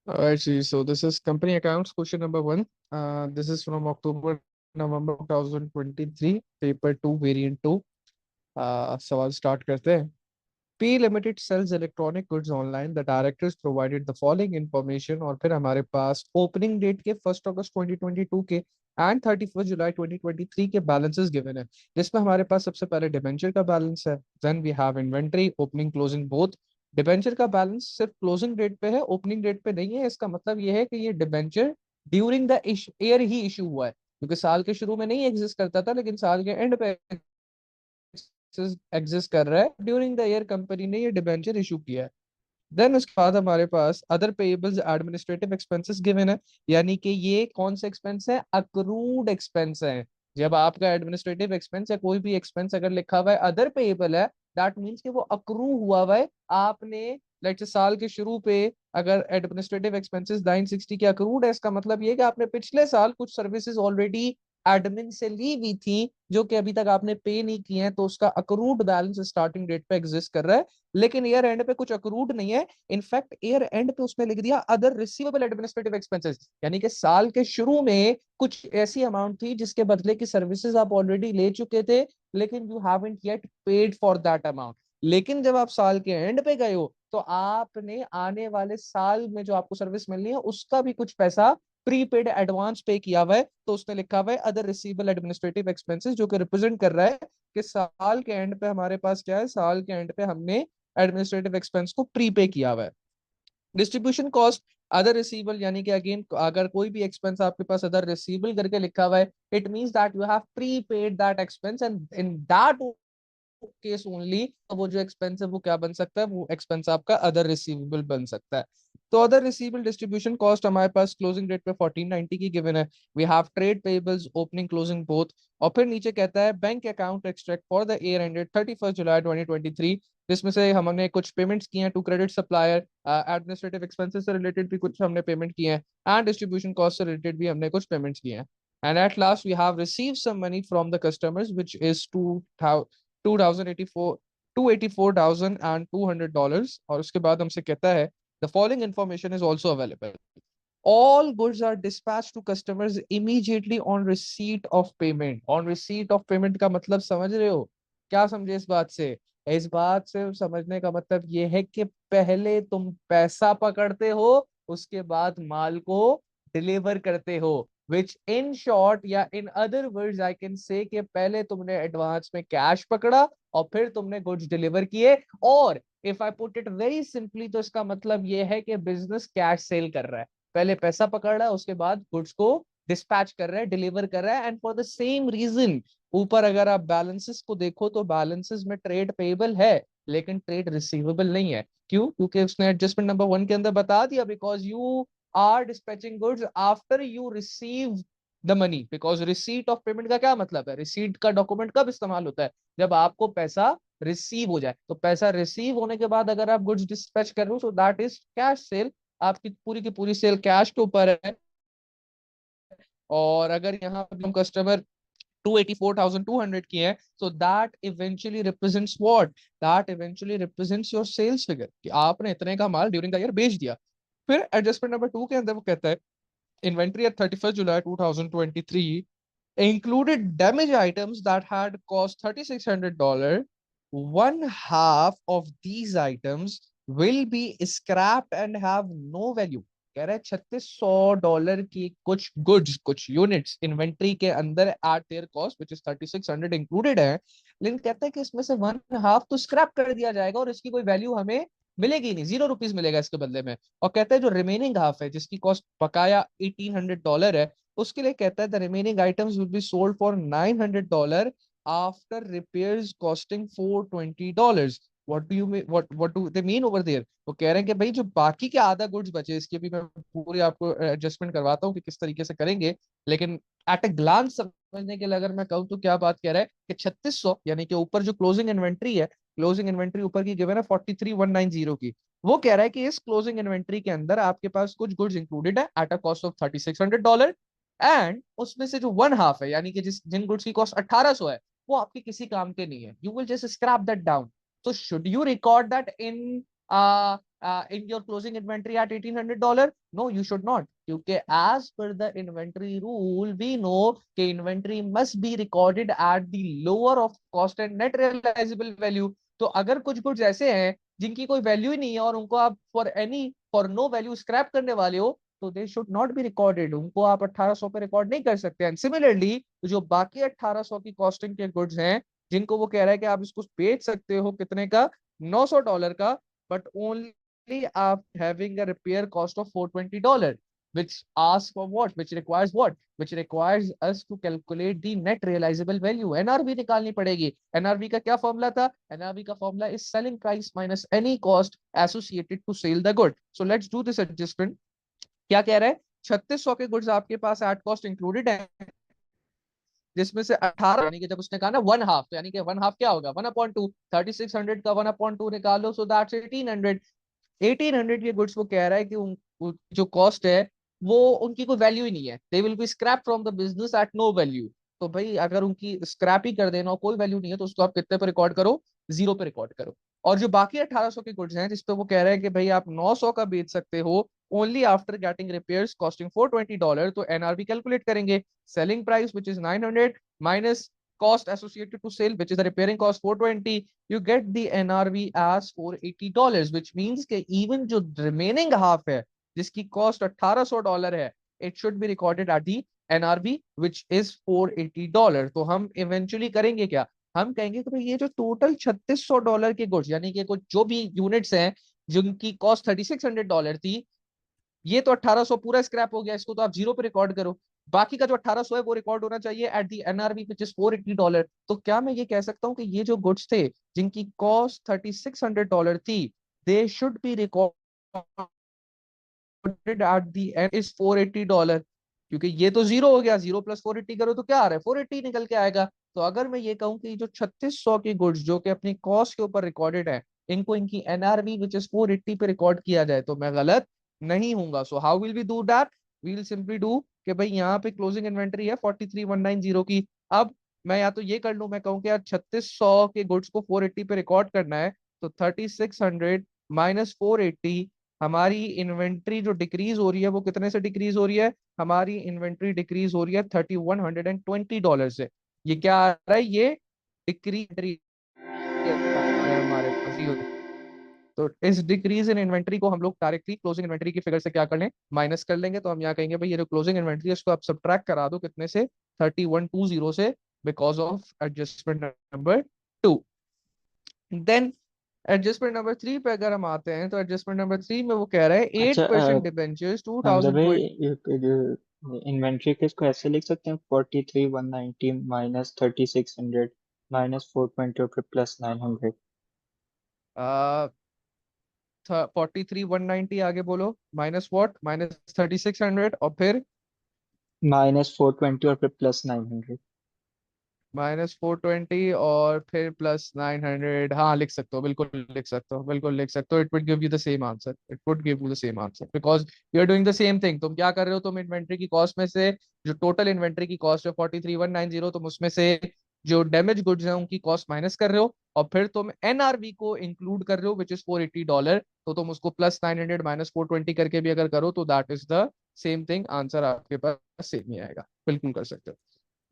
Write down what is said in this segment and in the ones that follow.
Alright, so this is company accounts question number one. This is from October November 2023, paper 2, variant 2. सवाल start करते हैं. P Limited sells electronic goods online. The directors provided the following information. और फिर हमारे पास opening date के 1 अगस्त 2022 के and 31 जुलाई 2023 के balances given है, जिसमें हमारे पास सबसे पहले डिबेंचर का बैलेंस है. Then we have inventory, opening closing both. Debenture का बैलेंस सिर्फ क्लोजिंग डेट पे है, ओपनिंग डेट पे नहीं है. इसका मतलब ये है कि ये debenture during the year he issue हुआ है, क्योंकि साल के शुरू में नहीं एग्जिस्ट करता था, लेकिन साल के एंड पे एग्जिस्ट कर रहा है. ड्यूरिंग द ईयर कंपनी ने ये डिबेंचर इशू किया है. देन उसके बाद हमारे पास other payables administrative expenses given है, यानी कि ये कौन से एक्सपेंस है? अक्रूड एक्सपेंस है. जब आपका एडमिनिस्ट्रेटिव एक्सपेंस या कोई भी एक्सपेंस अगर लिखा हुआ है अदर पेएबल है, दैट मींस कि वो अक्रू हुआ हुआ है. आपने लेट्स से साल के शुरू पे अगर एडमिनिस्ट्रेटिव एक्सपेंसेस 960 के अक्रूड है, इसका मतलब ये कि आपने पिछले साल कुछ सर्विसेज ऑलरेडी एडमिन से ली हुई थी जो कि अभी तक आपने पे नहीं की हैं, तो उसका अक्रूड बैलेंस स्टार्टिंग डेट पे एग्जिस्ट कर रहा है. लेकिन ईयर एंड पे कुछ अक्रूड नहीं है. इनफैक्ट ईयर एंड पे उसने लिख दिया अदर रिसीवेबल एडमिनिस्ट्रेटिव एक्सपेंसेस, यानी कि साल के शुरू में कुछ ऐसी अमाउंट थी जिसके बदले की सर्विसेज आप ऑलरेडी ले चुके थे, लेकिन you haven't yet paid for that amount. लेकिन जब आप साल के एंड पे गए हो तो आपने आने वाले साल में जो आपको सर्विस मिलनी है उसका भी कुछ पैसा प्रीपेड एडवांस पे किया हुआ है, तो उसने लिखा हुआ है अदर रिसीवेबल एडमिनिस्ट्रेटिव एक्सपेंसेस, जो कि रिप्रेजेंट कर रहा है कि साल के एंड पे हमारे पास क्या है, साल के एंड पे हमने एडमिनिस्ट्रेटिव एक्सपेंस को प्रीपे किया हुआ है. डिस्ट्रीब्यूशन कॉस्ट अदर रिसीवेबल, यानी कि अगेन अगर कोई भी एक्सपेंस आपके पास अदर रिसीवेबल करके लिखा हुआ है, it means that you have prepaid that expense, and in that case only वो जो एक्सपेंस है वो क्या बन सकता है, वो एक्सपेंस आपका अदर रिसीवेबल बन सकता है. तो अदर रिसीवेबल डिस्ट्रीब्यूशन कॉस्ट हमारे पास क्लोजिंग डेट पे 1490 की गिवन है. We have trade payables opening closing both. और फिर नीचे कहता है bank account extract for the year ended 31 जुलाई 2023, जिसमें से हमने कुछ पेमेंट्स किए हैं to credit supplier. Administrative expenses से रिलेटेड भी कुछ हमने पेमेंट किए हैं, एंड डिस्ट्रीब्यूशन कॉस्ट से रिलेटेड भी हमने कुछ पेमेंट्स किए हैं. And at last, we have received some money from the customers, which is 2084 $284,200. और उसके बाद हमसे कहता है the following information is also available. All goods are dispatched to customers immediately on receipt of payment. On receipt of payment का मतलब समझ रहे हो? क्या समझे इस बात से? इस बात से समझने का मतलब ये है कि पहले तुम पैसा पकड़ते हो, उसके बाद माल को डिलीवर करते हो. विच इन शॉर्ट या in other words I can say कि पहले तुमने एडवांस में कैश पकड़ा और फिर तुमने गुड्स डिलीवर किए. और if I put it very simply तो इसका मतलब ये है कि बिजनेस कैश सेल कर रहा है. पहले पैसा पकड़ रहा है, उसके बाद गुड्स को डिस्पैच कर रहा है, डिलीवर कर रहा है. And for the same reason ऊपर अगर आप बैलेंसेस को देखो तो बैलेंसेस में ट्रेड पेएबल है लेकिन ट्रेड रिसीवेबल नहीं है. क्यों? क्योंकि उसने एडजस्टमेंट नंबर 1 के अंदर बता दिया, because you are dispatching goods after you receive the money. Because receipt of payment का क्या मतलब है? रिसीट का डॉक्यूमेंट कब इस्तेमाल होता है? जब आपको पैसा रिसीव हो जाए. तो पैसा रिसीव होने के बाद अगर आप गुड्स डिस्पैच कर रहे हो, सो दैट इज कैश सेल. आपकी पूरी की पूरी सेल कैश के ऊपर है. और अगर यहाँ पे हम कस्टमर 284,200 की है, so that eventually represents what? That eventually represents your sales figure कि आपने इतने का माल ड्यूरिंग द ईयर बेच दिया. फिर एडजस्टमेंट नंबर 2 के अंदर वो कहता है inventory at 31 July 2023 included damage items that had cost $3,600. One half of these items will be scrapped and have no value. कह रहा है $3,600 की कुछ गुड्स, कुछ यूनिट्स इन्वेंट्री के अंदर eight there cost which is 3600 included है, लेकिन कहता है कि इसमें से वन हाफ तो स्क्रैप कर दिया जाएगा और इसकी कोई वैल्यू हमें मिलेगी नहीं, $0 मिलेगा इसके बदले में. और कहता है जो रिमेनिंग हाफ है जिसकी कॉस्ट बकाया $1,800 है, उसके लिए कहता है the remaining items will be sold for $900 after repairs costing $420. What do they mean over there? वो कह रहे हैं कि भाई जो बाकी के आधा गुड्स बचे, इसकी भी मैं पूरी आपको एडजस्टमेंट करवाता हूँ कि किस तरीके से करेंगे, लेकिन एट अ ग्लांस समझने के लिए अगर मैं कहूँ तो क्या बात कह रहा है कि 3600, यानी कि ऊपर जो क्लोजिंग इन्वेंट्री है, क्लोजिंग इन्वेंट्री ऊपर की गिवन है 43,190 की. वो कह रहा है कि इस क्लोजिंग इन्वेंट्री के अंदर आपके पास कुछ गुड्स इंक्लूडेड है at a cost of $3,600, and उसमें से जो वन हाफ है, यानी कि जिन गुड्स की कॉस्ट 1800 है, वो आपके किसी काम के नहीं है. You will just scrap that down. So should you record that in in your closing inventory at $1,800? No, you should not, क्योंकि as per the inventory rule we know कि inventory must be recorded at the lower of cost and net realizable value. तो अगर कुछ goods ऐसे हैं जिनकी कोई value ही नहीं है और उनको आप फॉर नो वैल्यू स्क्रैप करने वाले हो, तो they should not be recorded, उनको आप 1800 पे रिकॉर्ड नहीं कर सकते। एंड सिमिलरली जो बाकी 1800 की कॉस्टिंग के गुड्स हैं जिनको वो कह रहा है कि आप इसको बेच सकते हो कितने का, $900 का, बट ओनली आप having a repair cost of $420, which asks for what, which requires us to calculate the net realizable value, NRV निकालनी पड़ेगी। NRV का क्या फॉर्मूला था? NRV का formula is selling price minus any cost associated to sell the good. So let's do this adjustment. क्या कह रहा है? 3600 के गुड्स आपके पास एट कॉस्ट इंक्लूडेड है, जिसमें से 18, यानी कि जब उसने कहा ना वन हाफ, तो यानी कि वन हाफ क्या होगा? 1/2, 3600 का 1/2 निकालो, सो दैट्स 1800। 1800 के गुड्स वो कह रहा है कि जो कॉस्ट है वो उनकी कोई वैल्यू ही नहीं है, they will be scrap from the business at no value. तो भाई अगर उनकी स्क्रैप ही कर देना और कोई वैल्यू नहीं है तो उसको आप कितने पे रिकॉर्ड करो? 0 पे रिकॉर्ड करो। और जो बाकी 1800 के गुड्स हैं जिसपे वो कह रहे हैं कि भाई आप 900 का बेच सकते हो only after getting repairs costing $420, तो एनआरबी कैलकुलेट करेंगे। Selling price which is 900 minus cost associated to sale, which is the repairing cost 420, you get the NRV as $480, which means कि even जो remaining half है जिसकी cost $1800 है, it should be recorded at the NRV which is $480। तो हम eventually करेंगे क्या? हम कहेंगे कि भाई ये जो टोटल $3600 के गुड्स, यानी कि कुछ जो भी यूनिट्स हैं जिनकी कॉस्ट $3600 थी, ये तो 1800 पूरा स्क्रैप हो गया, इसको तो आप 0 पे रिकॉर्ड करो। बाकी का जो 1800 है वो रिकॉर्ड होना चाहिए at the NRV which is $480। तो क्या मैं ये कह सकता हूँ कि ये जो गुड्स थे जिनकी कॉस्ट $3600 थी, they should be recorded at the and is $480, क्योंकि ये तो 0 हो गया, 0 + 480 करो तो क्या आ रहा है? 480 निकल के आएगा। तो अगर मैं ये कहूँ कि जो 3600 की गुड्स जो कि अपनी कॉस्ट के ऊपर रिकॉर्डेड है, इनको इनकी एनआरवी विच इज 480 पे रिकॉर्ड किया जाए तो मैं गलत नहीं हूंगा। So how will we do that? We will simply do कि भाई यहाँ पे क्लोजिंग इन्वेंटरी है 43190 की। अब मैं या तो ये कर लूं, मैं कहूँ कि यार 3600 के गुड्स को 480 पे रिकॉर्ड करना है, तो 3600 माइनस 480, हमारी इन्वेंट्री जो डिक्रीज हो रही है वो कितने से डिक्रीज हो रही है? हमारी इन्वेंट्री डिक्रीज हो रही है $3120 से। ये क्या आ रहा है? ये डिक्रीज हमारे पास ही। तो इस डिक्रीज इन इन्वेंट्री को हम लोग डायरेक्टली क्लोजिंग इन्वेंट्री की फिगर से क्या कर लें? माइनस कर लेंगे। तो हम यहाँ कहेंगे भाई ये जो क्लोजिंग इन्वेंट्री है इसको आप सब्ट्रैक्ट करा दो कितने से? 3120 से, because of adjustment number 2। Then adjustment number 3 पे अगर हम आते हैं तो एडजस्टमेंट नंबर 3 में वो कह रहा है अच्छा 8% डिबेंचर्स हमजा भाई 2020। इन्वेंट्री के इसको ऐसे लिख सकते हैं 43,190 माइनस 3,600 माइनस 420 और फिर प्लस 900। 43,190 आगे बोलो, माइनस वॉट? माइनस 3600 और फिर माइनस 420 और फिर प्लस 900। -420 और फिर +900। हाँ लिख सकते हो, बिल्कुल लिख सकते हो, बिल्कुल लिख सकते हो। It would give you the same answer, it would give you the same answer because you are doing the same thing. तुम क्या कर रहे हो? तुम इन्वेंट्री की कॉस्ट में से जो टोटल इन्वेंट्री की कॉस्ट है 43,190, तुम उसमें से जो डैमेज गुड्स हैं उनकी कॉस्ट माइनस कर रहे हो और फिर तुम एनआरवी को इंक्लूड कर रहे हो विच इज $480। तो तुम उसको +900 -420 करके भी अगर करो तो that is the same thing, answer आपके पास सेम ही आएगा, बिल्कुल कर सकते हो।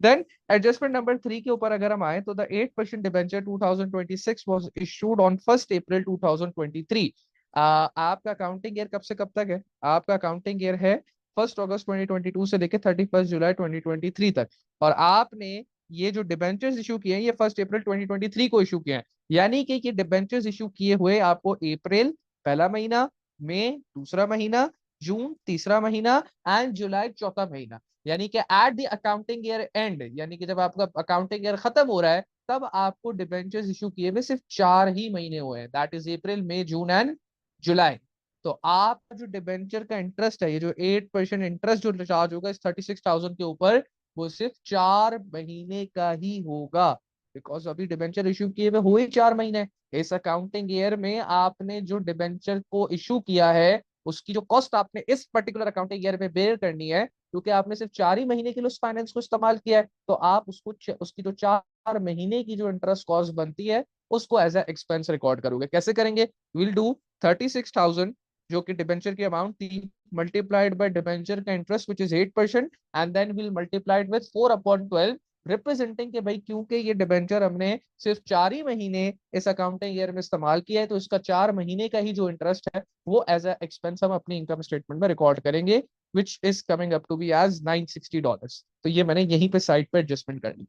देन एडजस्टमेंट नंबर 3 के ऊपर अगर हम आए तो the 8% debenture 2026 was issued on 1 अप्रैल 2023। आपका अकाउंटिंग ईयर कब से कब तक है? आपका अकाउंटिंग ईयर है 1 अगस्त 2022 से लेकर 31 जुलाई 2023 तक। और आपने ये जो डिबेंचर्स इशू किए हैं ये 1 अप्रैल 2023 को इशू किए हैं, यानी कि ये डिबेंचर्स इशू किए हुए आपको अप्रैल पहला महीना, मई दूसरा महीना, जून तीसरा महीना एंड जुलाई चौथा महीना, यानी कि at the accounting year and, यानी कि जब आपका अकाउंटिंग ईयर खत्म हो रहा है तब आपको डिबेंचर्स इशू किए हुए सिर्फ 4 ही महीने हुए हैं, that is April, May, June and July. तो आपका जो डिबेंचर का इंटरेस्ट है, ये जो 8% इंटरेस्ट जो चार्ज होगा इस 36,000 के ऊपर, वो सिर्फ 4 महीने का ही होगा, बिकॉज अभी डिबेंचर इशू किए हुए हुए 4 महीने। इस अकाउंटिंग ईयर में आपने जो डिबेंचर को इशू किया है उसकी जो कॉस्ट आपने इस पर्टिकुलर अकाउंटिंग ईयर में बेयर करनी है, क्योंकि आपने सिर्फ 4 ही महीने के लिए उस फाइनेंस को इस्तेमाल किया है, तो आप उसको उसकी जो 4 महीने की जो इंटरेस्ट कॉस्ट बनती है उसको एज ए एक्सपेंस रिकॉर्ड करोगे। कैसे करेंगे? विल डू 36,000 जो कि डिबेंचर की अमाउंट थी, मल्टीप्लाइड बाय डिबेंचर का interest which is 8%, and then will multiplied with 4/12, representing के भाई क्योंकि ये डिबेंचर हमने सिर्फ 4 ही महीने इस अकाउंटिंग ईयर में इस्तेमाल किया है, तो इसका 4 महीने का ही जो इंटरेस्ट है वो एज ए एक्सपेंस हम अपनी इनकम स्टेटमेंट में रिकॉर्ड करेंगे, which is coming up to be as $960। तो ये मैंने यहीं पे साइड पे एडजस्टमेंट कर ली।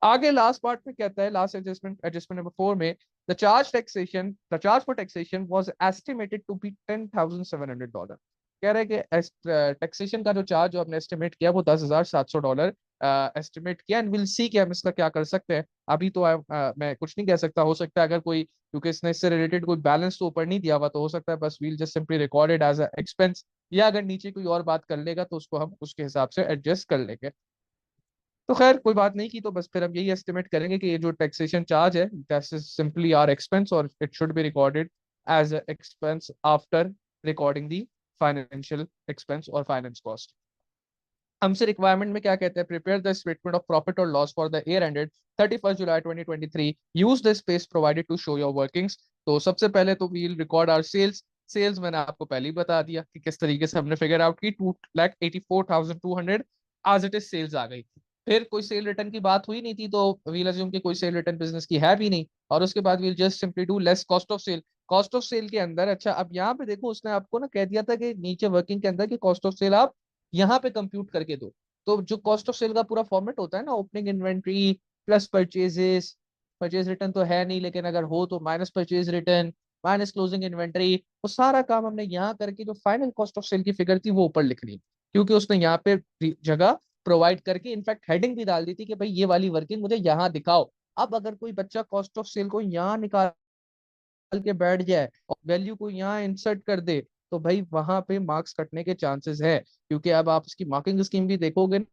आगे लास्ट पार्ट में कहता है, लास्ट एडजस्टमेंट नंबर 4 में, the charge for taxation was estimated to be $10,700। कह रहे हैं कि टैक्सेशन का जो चार्ज जो हमने एस्टिमेट किया वो $10,700 एस्टिमेट किया, एंड विल सी कि हम इसका क्या कर सकते हैं। अभी तो मैं कुछ नहीं कह सकता, हो सकता है अगर कोई, क्योंकि इसने इससे रिलेटेड कोई बैलेंस तो ऊपर नहीं दिया हुआ, तो हो सकता है बस we'll just simply recorded as a expense, या अगर नीचे कोई और बात कर लेगा तो उसको हम उसके हिसाब से एडजस्ट कर लेंगे। तो खैर कोई बात नहीं की, तो बस फिर हम यही एस्टिमेट करेंगे कि ये जो टैक्सेशन चार्ज है that is simply are expense, और it should be recorded as expense after recording the financial expense और फाइनेंस कॉस्ट। हमसे रिक्वायरमेंट में क्या कहते हैं? Prepare the statement of profit और loss for the year ended 31 July 2023, use the space provided to show your workings. तो सबसे पहले तो we'll record our sales. Sales मैंने आपको पहले ही बता दिया कि किस तरीके से हमने फिगर आउट की, 2,84,200 आज इट इज सेल्स आ गई। फिर कोई सेल रिटर्न की बात हुई नहीं थी, तो वील अज्यूम कि कोई सेल रिटर्न बिजनेस की है भी नहीं, और उसके बाद we'll just simply do less cost of sale. Cost of sale के अंदर, अच्छा अब यहाँ पे देखो उसने आपको ना कह दिया था कि नीचे वर्किंग के अंदर की कॉस्ट ऑफ सेल आप यहाँ पे कंप्यूट करके दो। तो जो कॉस्ट ऑफ सेल का पूरा फॉर्मेट होता है ना, opening inventory plus purchases, purchase return तो है नहीं लेकिन अगर हो तो minus purchase return minus closing inventory, वो सारा काम हमने यहाँ करके जो फाइनल कॉस्ट ऑफ सेल की फिगर थी वो ऊपर लिखनी, क्योंकि उसने यहाँ पे जगह प्रोवाइड करके इनफैक्ट हेडिंग भी डाल दी थी कि भाई ये वाली वर्किंग मुझे यहाँ दिखाओ। अब अगर कोई बच्चा कॉस्ट ऑफ सेल को यहाँ निकाल के बैठ जाए और वैल्यू को यहाँ इंसर्ट कर दे, तो भाई वहां पे मार्क्स कटने के चांसेस है, क्योंकि अब आप इसकी मार्किंग स्कीम भी देखोगे ना,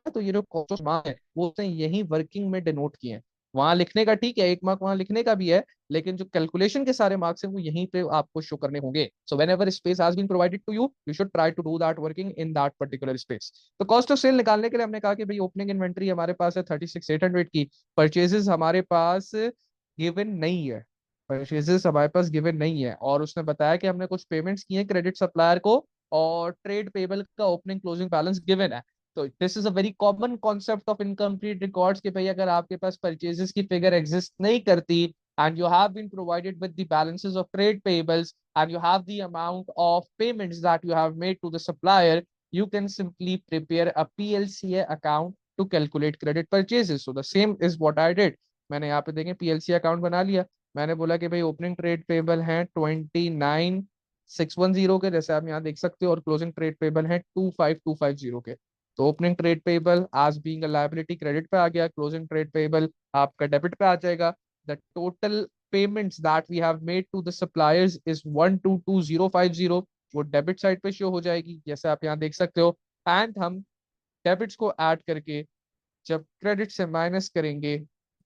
तो ये जो कॉस्ट ऑफ मार्क है वो उसने यही वर्किंग में डिनोट किए हैं। वहां लिखने का ठीक है, 1 मार्क वहां लिखने का भी है, लेकिन जो कैलकुलेशन के सारे मार्क्स हैं वो यहीं पे आपको शो करने होंगे। So whenever space has been provided to you, you should try to do that working in that particular space. तो कॉस्ट ऑफ सेल निकालने के लिए हमने कहा कि भाई ओपनिंग इन्वेंट्री हमारे पास है 36,800 की, परचेजेस हमारे पास गिवन नहीं है, परचेजेस हमारे पास गिवन नहीं है, और उसने बताया कि हमने कुछ पेमेंट्स किए क्रेडिट सप्लायर को, और ट्रेड पेबल का ओपनिंग क्लोजिंग बैलेंस गिवन है। तो this is a very common concept of incomplete records कि भाई अगर आपके पास परचेजेस की फिगर एग्जिस्ट नहीं करती, and you have been provided with the balances of trade payables, and you have the amount of payments that you have made to the supplier, you can simply prepare a PLCA account to calculate credit purchases. So the same is what I did. मैंने यहाँ पे देखें PLCA account बना लिया। मैंने बोला कि भाई ओपनिंग ट्रेड पेबल है 29,610 के, जैसे आप यहाँ देख सकते हो, और क्लोजिंग ट्रेड पेबल है 25,250 के। तो opening trade payable as being a liability credit पे आ गया, क्लोजिंग ट्रेड पेबल आपका डेबिट पे आ जाएगा। The total payments that we have made to the suppliers is 122,050, वो डेबिट साइड पे शो हो जाएगी जैसे आप यहाँ देख सकते हो। एंड हम डेबिट्स को ऐड करके जब क्रेडिट से माइनस करेंगे,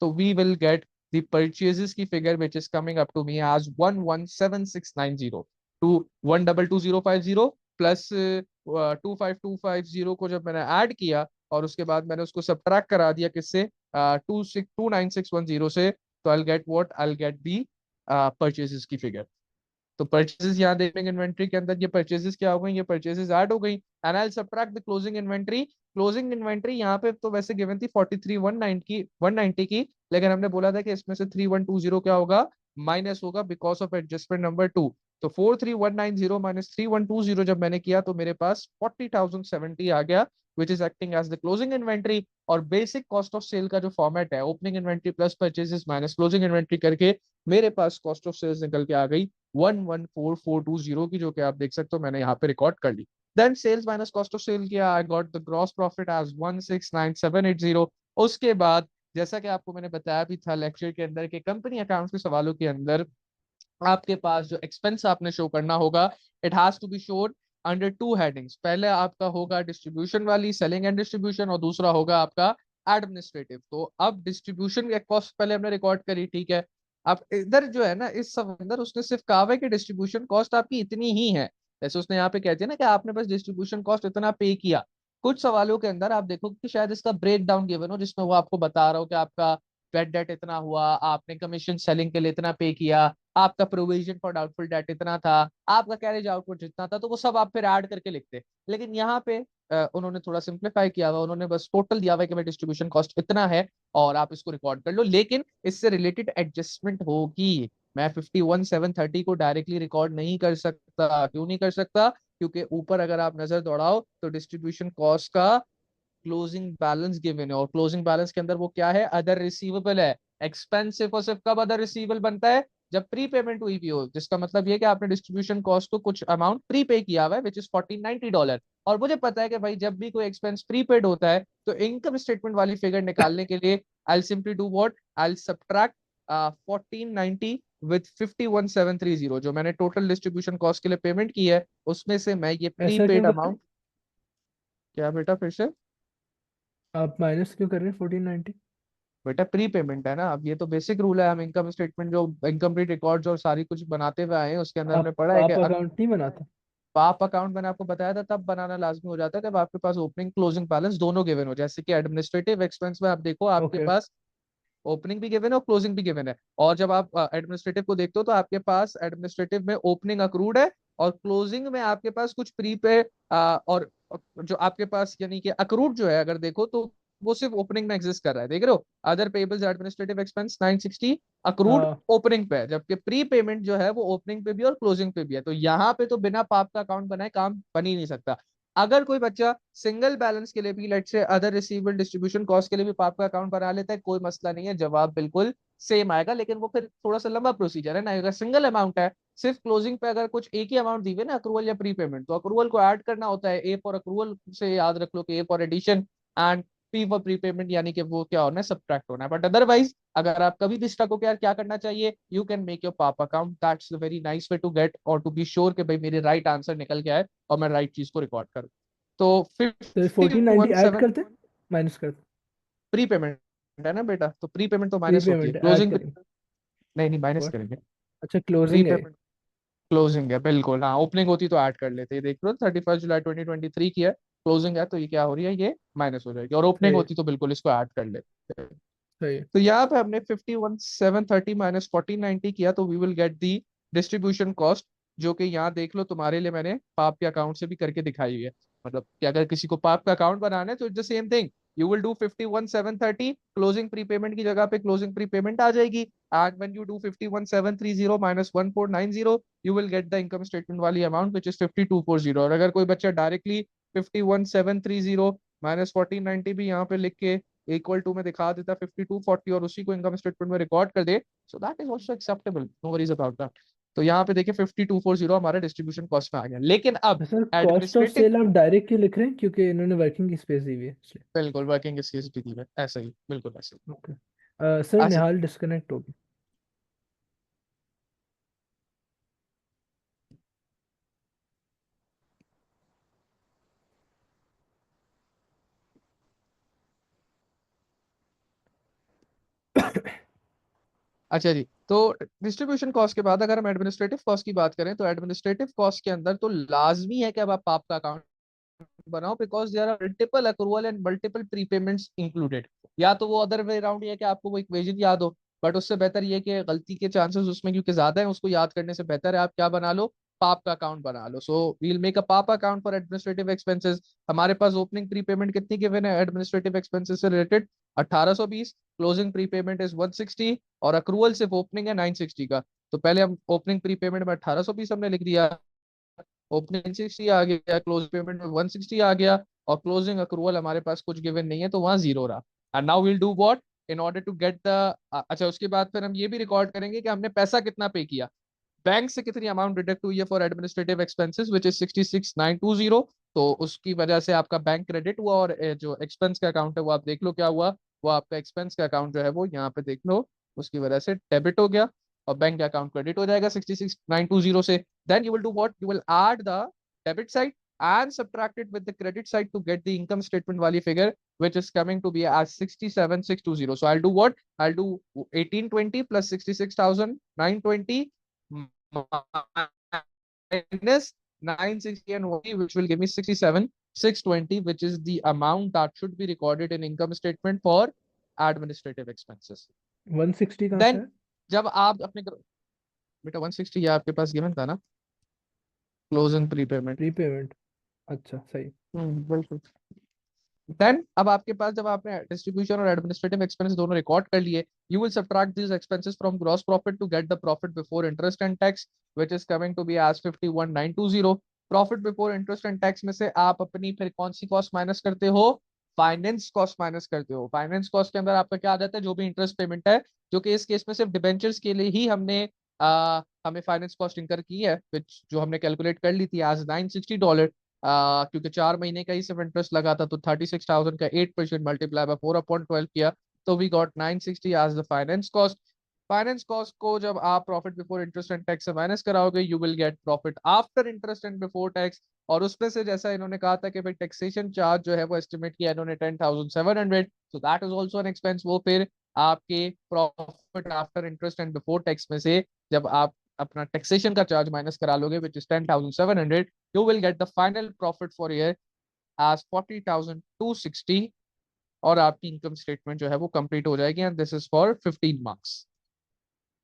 तो we will get the purchases की figure which is coming up to me as 117690 to 122,050 plus 25,250 को जब मैंने ऐड किया और उसके बाद मैंने उसको सब्ट्रैक्ट करा दिया किससे, 296,29610 से, तो I get what, I get the purchases की फिगर। तो परचेजेस यहाँ देखेंगे इन्वेंट्री के अंदर, ये परचेजेस क्या हो गई, ये परचेजेस ऐड हो गई, and I subtract the closing inventory. Closing inventory यहाँ पे तो वैसे गिवन थी 43,190 की, लेकिन हमने बोला था कि इसमें से 3,120 क्या होगा, माइनस होगा बिकॉज ऑफ एडजस्टमेंट नंबर 2। तो 43,190 माइनस 3,120 जब मैंने किया तो मेरे पास 40,070 आ गया, which is acting as the closing inventory. और बेसिक कॉस्ट ऑफ सेल का जो फॉर्मेट है, opening inventory plus purchases minus closing inventory करके मेरे पास कॉस्ट ऑफ सेल्स निकल के आ गई 114420 की, जो कि आप देख सकते हो मैंने यहाँ पे रिकॉर्ड कर ली। Then sales minus cost of sale किया, I got the gross profit as 169780। उसके बाद जैसा कि आपको मैंने बताया भी था लेक्चर के अंदर, के कंपनी अकाउंट्स के सवालों के अंदर आपके पास जो एक्सपेंस आपने शो करना होगा, it has to be showed under 2 headings. पहले आपका होगा डिस्ट्रीब्यूशन वाली, सेलिंग एंड डिस्ट्रीब्यूशन, और दूसरा होगा आपका एडमिनिस्ट्रेटिव। तो अब डिस्ट्रीब्यूशन की कॉस्ट पहले हमने रिकॉर्ड करी, ठीक है। अब इधर जो है ना, इस सब अंदर उसने सिर्फ कहा है कि डिस्ट्रीब्यूशन कॉस्ट आपकी इतनी ही है, जैसे उसने यहाँ पे कहती है ना कि आपने बस डिस्ट्रीब्यूशन कॉस्ट इतना पे किया। कुछ सवालों के अंदर आप देखो कि शायद इसका ब्रेक डाउन गिवन हो, जिसमें वो आपको बता रहा हो कि आपका बेड डेट इतना हुआ, आपने कमीशन सेलिंग के लिए इतना पे किया, आपका प्रोविजन फॉर डाउटफुल डेट इतना था, आपका कैरेज आउटपुट जितना था, तो वो सब आप फिर ऐड करके लिखते। लेकिन यहाँ पे उन्होंने थोड़ा सिंप्लीफाई किया हुआ, उन्होंने बस टोटल दिया हुआ है कि भाई डिस्ट्रीब्यूशन कॉस्ट इतना है और आप इसको रिकॉर्ड कर लो, लेकिन इससे रिलेटेड एडजस्टमेंट होगी। मैं 51,730 को डायरेक्टली रिकॉर्ड नहीं कर सकता। क्यों नहीं कर सकता? क्योंकि ऊपर अगर आप नजर दौड़ाओ तो डिस्ट्रीब्यूशन कॉस्ट का क्लोजिंग बैलेंस गिवन है, और क्लोजिंग बैलेंस के अंदर वो क्या है? अदर रिसीवेबल है। एक्सपेंस सिर्फ और सिर्फ कब अदर रिसीवेबल बनता है? जब प्री पेमेंट हुई भी हो, जिसका मतलब ये कि आपने डिस्ट्रीब्यूशन कॉस्ट को कुछ अमाउंट प्री पे किया हुआ है, विच इज $1490। और मुझे पता है कि भाई जब भी कोई एक्सपेंस प्रीपेड होता है तो इनकम स्टेटमेंट वाली फिगर निकालने के लिए I simply do what, I subtract 1490 with 51,730, जो मैंने टोटल डिस्ट्रीब्यूशन कॉस्ट के लिए पेमेंट की है उसमें से मैं ये ऐसा क्यों प्रीपेड कर रहे हैं? अमाउंट। क्या बेटा फिर से? आप माइनस क्यों कर रहे हैं 1490? बेटा प्री पेमेंट है ना, अब ये तो बेसिक रूल है, हम इनकम स्टेटमेंट जो इनकम्प्लीट रिकॉर्ड्स और सारी कुछ बनाते हुए आए हैं उसके अंदर हमने आप पढ़ा है कि आप अकाउंट नहीं बनाते? पाप अकाउंट मैंने आपको बताया था तब बनाना लाजमी हो जाता है जब आपके पास ओपनिंग क्लोजिंग बैलेंस दोनों गिवन हो। जैसे कि एडमिनिस्ट्रेटिव एक्सपेंस में आप देखो आपके ओके। पास ओपनिंग भी गिवन है और क्लोजिंग भी गिवन है, और जब आप एडमिनिस्ट्रेटिव को देखते हो तो आपके पास एडमिनिस्ट्रेटिव में ओपनिंग अक्रूड है और क्लोजिंग में आपके पास कुछ प्री पे और जो आपके पास यानी कि अक्रूड जो है अगर देखो तो वो सिर्फ ओपनिंग में एग्जिस्ट कर रहा है। देख रहे हो? Other payables administrative expense 960 accrued हाँ। ओपनिंग पे है, जबकि प्री पेमेंट जो है वो ओपनिंग पे भी और क्लोजिंग पे भी है। तो यहाँ पे तो बिना पाप का अकाउंट बनाए काम बन ही नहीं सकता। अगर कोई बच्चा सिंगल बैलेंस के लिए भी लेट से अदर रिसीवेबल डिस्ट्रीब्यूशन कॉस्ट के लिए भी पाप का अकाउंट बना लेता है, कोई मसला नहीं है, जवाब बिल्कुल सेम आएगा। लेकिन वो फिर थोड़ा सा लंबा प्रोसीजर है ना, अगर सिंगल अमाउंट है सिर्फ क्लोजिंग पे अगर कुछ एक ही अमाउंट दी हुई ना अक्रूवल या प्री पेमेंट, तो अक्रूवल को ऐड करना होता है। ए फॉर अक्रूवल से याद रख लो कि A for addition and P for prepayment, यानी कि वो क्या होना है? सब्ट्रैक्ट होना है। बट अदरवाइज अगर आप कभी भी स्टक हो, यार क्या करना चाहिए, you can make your pop account, that's the very nice way to get और टू बी श्योर कि भाई मेरे राइट आंसर निकल के आए और मैं राइट चीज को रिकॉर्ड करूँ। तो तो 1490 ऐड 51,7 करते, माइनस करते? प्री पेमेंट है ना बेटा, तो प्री पेमेंट तो प्री माइनस होती है, पेमेंट ऐड क्लोजिंग करेंगे? नहीं नहीं माइनस व्हाट? करेंगे। अच्छा, प्री क्लोजिंग है ये। पेमेंट क्लोजिंग है बिल्कुल, हाँ ओपनिंग होती तो ऐड कर लेते, ये देख लो 31 जुलाई 2023 की है, क्लोजिंग है तो ये क्या हो रही है, ये माइनस हो जाएगी, और ओपनिंग सही है। होती तो बिल्कुल इसको ऐड कर लेते। सही है। तो यहाँ पे हमने 51,730 माइनस 1490 किया तो we will get the distribution cost, जो कि यहाँ देख लो तुम्हारे लिए मैंने पाप के अकाउंट से भी करके दिखाई हुई है। मतलब कि अगर किसी को पाप का अकाउंट बनाना है तो it's the same thing, you will do 51,730, closing prepayment की जगह पे क्लोजिंग प्रीपेमेंट आ जाएगी, and when you do 51,730 minus 1490 you will get the income statement वाली अमाउंट विच इज 5240। और अगर कोई बच्चा डायरेक्टली 51,730 माइनस 1490 भी यहाँ पे लिख के इक्वल टू में दिखा देता 5240 और उसी को इनकम स्टेटमेंट में रिकॉर्ड कर दे, so that is also acceptable, no worries about that. तो यहाँ पे देखिए 5240 हमारे डिस्ट्रीब्यूशन कॉस्ट में आ गया। लेकिन अब तो sir, cost of administrative, sale आप डायरेक्ट क्यों लिख रहे हैं? क्योंकि इन्होंने वर्किंग की स्पेस दी हुई है इसलिए। बिल्कुल वर्किंग स्केल्स भी दी है, ऐसा ही बिल्कुल ऐसे ही। ओके। सर, अच्छा निहाल डिस्कनेक्ट होगी। अच्छा जी, तो डिस्ट्रीब्यूशन कॉस्ट के बाद अगर हम एडमिनिस्ट्रेटिव कॉस्ट की बात करें तो एडमिनिस्ट्रेटिव कॉस्ट के अंदर तो लाजमी है कि अब आप पाप का अकाउंट बनाओ, because there are multiple accrual and multiple prepayments included. या तो वो अदर वे अराउंड है कि आपको वो इक्वेशन याद हो, बट उससे बेहतर ये कि गलती के चांसेस उसमें क्योंकि ज्यादा है, उसको याद करने से बेहतर है आप क्या बना लो, पाप का अकाउंट बना लो। सो वील मेक अ पाप अकाउंट फॉर एडमिनिस्ट्रेटिव एक्सपेंसेस। हमारे पास ओपनिंग प्रीपेमेंट कितनी गिवन है एडमिनिस्ट्रेटिव एक्सपेंसेस से रिलेटेड? 1820, क्लोजिंग प्रीपेमेंट इज 160 और अक्रूवल सिर्फ ओपनिंग है 960 का। तो पहले हम ओपनिंग प्रीपेमेंट में 1820 हमने लिख दिया, ओपनिंग 60 आ गया, क्लोज पेमेंट में 160 आ गया, और क्लोजिंग अक्रूवल हमारे पास कुछ गिवन नहीं है तो वहां जीरो रहा। And now will do what, in order to get the, अच्छा उसके बाद फिर हम ये भी रिकॉर्ड करेंगे कि हमने पैसा कितना पे किया, बैंक से कितनी अमाउंट डिडक्ट हुई है for administrative expenses which is 66,920। तो उसकी वजह से आपका बैंक क्रेडिट हुआ, और जो एक्सपेंस का अकाउंट है वो आप देख लो क्या हुआ, वो आपका एक्सपेंस का अकाउंट जो है वो यहाँ पे देख लो, उसकी वजह से डेबिट हो गया और बैंक का अकाउंट क्रेडिट हो जाएगा 66,920 से। Then you will do what, you will add the debit side and subtract it with the credit side to get the income statement wali figure, which is coming to be as 67,620. So I'll do what, I'll do 1820 plus 66,920 minus 960 and 1, which will give me 67,620, which is the amount that should be recorded in income statement for administrative expenses. 160 कहाँ से then है? जब आप अपने बेटा 160 ये आपके पास given था ना, क्लोजिंग प्रीपेमेंट। प्रीपेमेंट, अच्छा सही। बिल्कुल। देन अब आपके पास जब आपने डिस्ट्रीब्यूशन और एडमिनिस्ट्रेटिव एक्सपेंस दोनों रिकॉर्ड कर लिए, you will subtract these expenses from gross profit to get the profit before interest and tax, which is coming to be as 51920। Profit before interest and tax में से आप अपनी फिर कौन सी कॉस्ट माइनस करते हो? फाइनेंस कॉस्ट माइनस करते हो। फाइनेंस कॉस्ट के अंदर आपका क्या आ जाता है? जो भी इंटरेस्ट पेमेंट है, जो कि इस केस में सिर्फ डिबेंचर्स के लिए ही हमें फाइनेंस कॉस्ट इंकर की है, जो हमने कैलकुलेट कर ली थी एज $960। क्योंकि 4 महीने का ही सिर्फ इंटरेस्ट लगा था, तो 36,000 का 8% मल्टीप्लाई बाय 4/12 किया, तो we got 960 as the finance cost. Finance cost को जब आप profit before interest and tax से माइनस कराओगे, you will get profit after interest and before tax. और उसमें से जैसा इन्होंने कहा था कि भाई टैक्सेशन चार्ज जो है वो एस्टिमेट किया इन्होंने 10,700, सो that is also an expense. वो फिर आपके profit after interest and before tax में से जब आप अपना टैक्सेशन का चार्ज माइनस करा लोगे, which is 10,700, you will get the final profit for year as 40,260। और आपकी इनकम स्टेटमेंट जो है वो कंप्लीट हो जाएगी, and this is for 15 marks.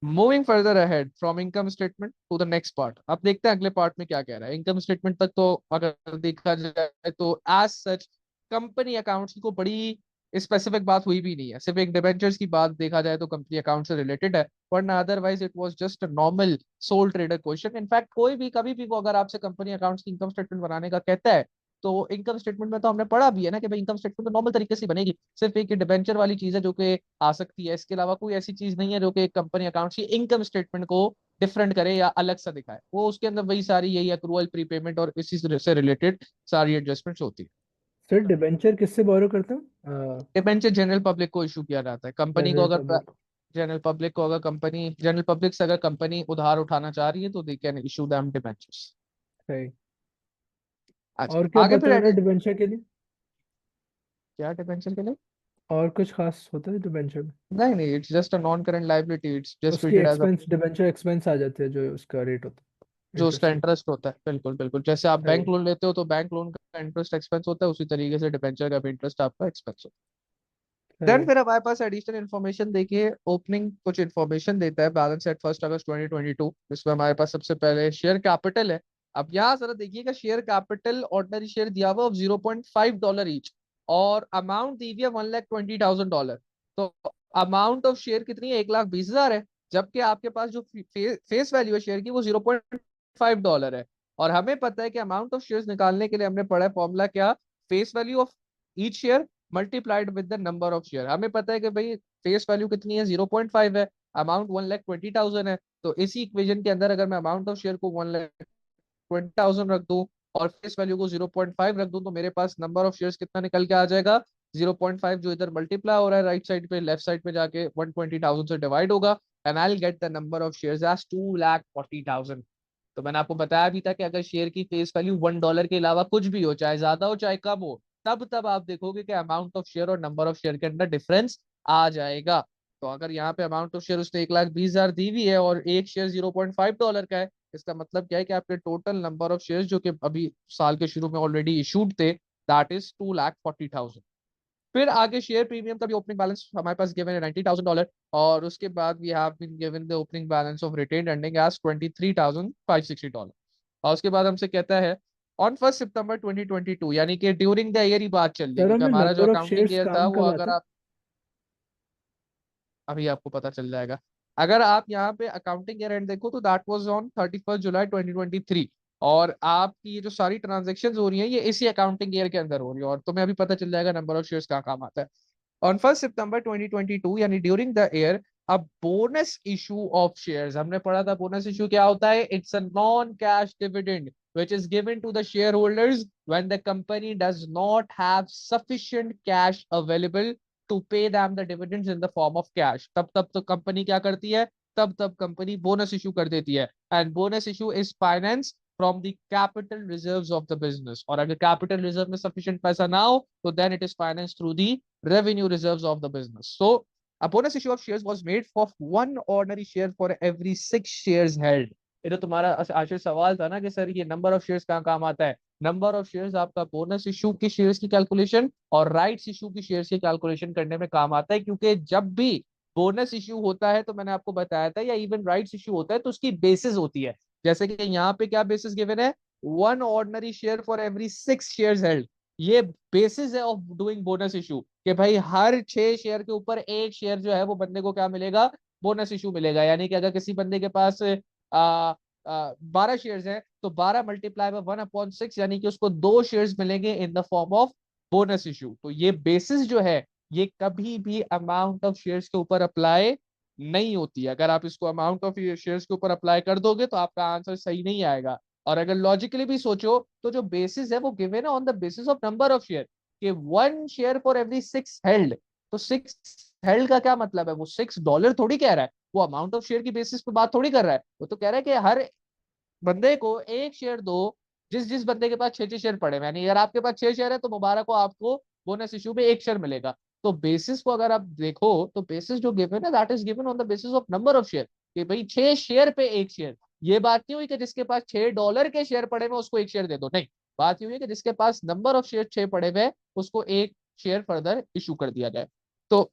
Moving further ahead from income statement to the next part, अब देखते हैं अगले पार्ट में क्या कह रहा है। इनकम स्टेटमेंट तक तो अगर देखा जाए तो एज सच कंपनी अकाउंट्स की को बड़ी स्पेसिफिक बात हुई भी नहीं है, सिर्फ एक डिबेंचर्स की बात देखा जाए तो कंपनी अकाउंट से रिलेटेड है, वरना otherwise it was just a normal soul trader question. In fact कोई भी कभी भी वो अगर आपसे कंपनी अकाउंट्स की इनकम स्टेटमेंट बनाने का कहता है, तो इनकम स्टेटमेंट में तो हमने पढ़ा भी है ना कि भाई इनकम स्टेटमेंट तो नॉर्मल तरीके से बनेगी, सिर्फ एक डिबेंचर वाली चीज है जो कि आ सकती है, इसके अलावा कोई ऐसी चीज नहीं है जो कि एक कंपनी अकाउंट की इनकम स्टेटमेंट को डिफरेंट करे या अलग सा दिखाए। वो उसके अंदर वही सारी यही अक्रूवल प्रीपेमेंट और इसी से रिलेटेड सारी एडजस्टमेंट्स होती है। सर डिबेंचर किससे बोरो करते हैं? डिबेंचर जनरल पब्लिक को इशू किया जाता है। कंपनी को जनरल अगर पब्लिक। जनरल पब्लिक से अगर कंपनी उधार उठाना चाह रही है तो they can issue them debentures. सही। अच्छा और क्या आगे फिर पता होगा डिबेंचर के लिए? क्या डिबेंचर के लिए? और कुछ खास होता है डिबेंचर में? नहीं नहीं, it's just a non current liability, it's just उसकी treated as expense, debenture expense आ जाते हैं जो उसका रेट होता है, जो उसका इंटरेस्ट रेट। इंटरेस्ट होता है। बिल्कुल बिल्कुल, जैसे आप बैंक सही। लोन लेते हो तो बैंक लोन का इंटरेस्ट एक्सपेंस होता है, उसी तरीके से डिबेंचर का भी इंटरेस्ट आपका एक्सपेंस होता है। देन सही। फिर हमारे पास एडिशनल इन्फॉर्मेशन देखिए, ओपनिंग कुछ इन्फॉर्मेशन देता है बैलेंस एट 1 अगस्त 2022, जिसमें हमारे पास सबसे पहले शेयर कैपिटल है। अब यहाँ जरा देखिएगा, शेयर कैपिटल ऑर्डिनरी शेयर दिया हुआ $0.5 ईच, और अमाउंट दी हुई है $1,20,000। तो अमाउंट ऑफ शेयर कितनी है? 1,20,000 है, जबकि आपके पास जो फेस वैल्यू है शेयर की वो $0.5 है। और हमें पता है कि अमाउंट ऑफ शेयर्स निकालने के लिए हमने पढ़ा है फॉर्मूला क्या? Face value of each share multiplied with the number of share. हमें पता है कि भाई फेस वैल्यू कितनी है? 0.5 है, अमाउंट 1,20,000 है। तो इसी इक्वेशन के अंदर अगर मैं अमाउंट ऑफ शेयर को 1,20,000 रख दूं और फेस वैल्यू को 0.5 रख दूं, तो मेरे पास नंबर ऑफ शेयर्स कितना निकल के आ जाएगा? 0.5 जो इधर मल्टीप्लाई हो रहा है राइट साइड पे, लेफ्ट साइड पे जाके 120,000 से डिवाइड होगा, and I will get the number of shares as 2,40,000। तो मैंने आपको बताया भी था कि अगर शेयर की फेस वैल्यू $1 के अलावा कुछ भी हो, चाहे ज्यादा हो चाहे कम हो, तब आप देखोगे कि अमाउंट ऑफ शेयर और नंबर ऑफ शेयर के अंदर डिफरेंस आ जाएगा। तो अगर यहाँ पे अमाउंट ऑफ शेयर उसने 1,20,000 दी हुई है और एक शेयर $0.5 का है, इसका मतलब क्या है कि आपके टोटल नंबर ऑफ शेयर जो कि अभी साल के शुरू में ऑलरेडी इशूड थे, दैट इज 2,40,000। फिर आगे शेयर प्रीमियम का भी ओपनिंग बैलेंस हमारे पास गिवन है $90,000, और उसके बाद we have been given the opening balance of retained earning as $23,560। और उसके बाद हमसे कहता है ऑन 1 सितंबर 2022, यानी कि ड्यूरिंग द ईयर ही बात चल रही है, सर क्योंकि हमें हमारा जो number of accounting shares year था काम वो कब अगर आता है? आप अभी आपको पता चल जाएगा। अगर आप यहाँ पे अकाउंटिंग ईयर एंड देखो तो दैट वाज ऑन 31 जुलाई 2023, और आपकी ये जो सारी ट्रांजेक्शन हो रही है ये इसी अकाउंटिंग ईयर के अंदर हो रही है, और तुम्हें अभी पता चल जाएगा नंबर ऑफ शेयर्स कहाँ काम आता है। On 1 September 2022, यानी during the year, a bonus issue of shares, हमने पढ़ा था बोनस इशू क्या होता है? It's a non cash dividend which is given to the shareholders when the company does not have sufficient cash available to pay them the dividends in the form of cash। तब तो company क्या करती है? तब company bonus issue कर देती है, and bonus issue is finance from the capital reserves of the business. और अगर कैपिटल रिजर्व में सफिशिएंट पैसा ना हो तो then it is finance through the revenue reserves of the business. So a bonus issue of shares was made for one ordinary share for every 6 shares held। ये तो तुम्हारा आखिर सवाल था ना कि सर ये नंबर ऑफ शेयर्स कहाँ काम आता है? नंबर ऑफ शेयर्स आपका बोनस इशू की शेयर्स की कैलकुलेशन और राइट्स इशू की शेयर्स की कैलकुलेशन करने में काम आता है, क्योंकि जब भी बोनस इशू होता है तो मैंने आपको बताया था, या इवन राइट्स इशू होता है तो उसकी बेसिस होती है। जैसे कि यहाँ पे क्या बेसिस गिवन है, 1 ordinary share for every 6 shares held. ये बेसिस है ऑफ डूइंग बोनस इशू, कि भाई हर 6 शेयर के ऊपर एक शेयर जो है वो बंदे को क्या मिलेगा, बोनस इशू मिलेगा। यानी कि अगर किसी बंदे के पास 12 शेयर्स हैं तो 12 मल्टीप्लाई बाय 1/6, यानी कि उसको 2 शेयर्स मिलेंगे in the form of bonus issue. तो ये बेसिस जो है ये कभी भी अमाउंट ऑफ शेयर्स के ऊपर अप्लाई नहीं होती है। अगर आप इसको अमाउंट ऑफ शेयर्स के ऊपर अप्लाई कर दोगे तो आपका आंसर सही नहीं आएगा। और अगर लॉजिकली भी सोचो तो जो बेसिस है वो गिवन है on the basis of number of share, कि 1 शेयर फॉर एवरी 6 हेल्ड। तो 6 हेल्ड का क्या मतलब है, वो $6 थोड़ी कह रहा है, वो अमाउंट ऑफ शेयर की बेसिस पे बात थोड़ी कर रहा है। वो तो कह रहा है कि हर बंदे को एक शेयर दो, जिस जिस बंदे के पास 6 6 शेयर पड़े हैं। यानी अगर आपके पास 6 शेयर है तो मुबारक को आपको बोनस इशू में एक शेयर मिलेगा। तो बेसिस को अगर आप देखो तो बेसिस जो गिवन है that is given on the basis of number of share, कि भाई 6 शेयर पे एक शेयर। ये बात नहीं हुई कि जिसके पास $6 के शेयर पड़े हुए उसको एक शेयर दे दो, नहीं। बात ये हुई है कि जिसके पास नंबर ऑफ शेयर 6 पड़े हुए उसको एक शेयर फर्दर इशू कर दिया जाए। तो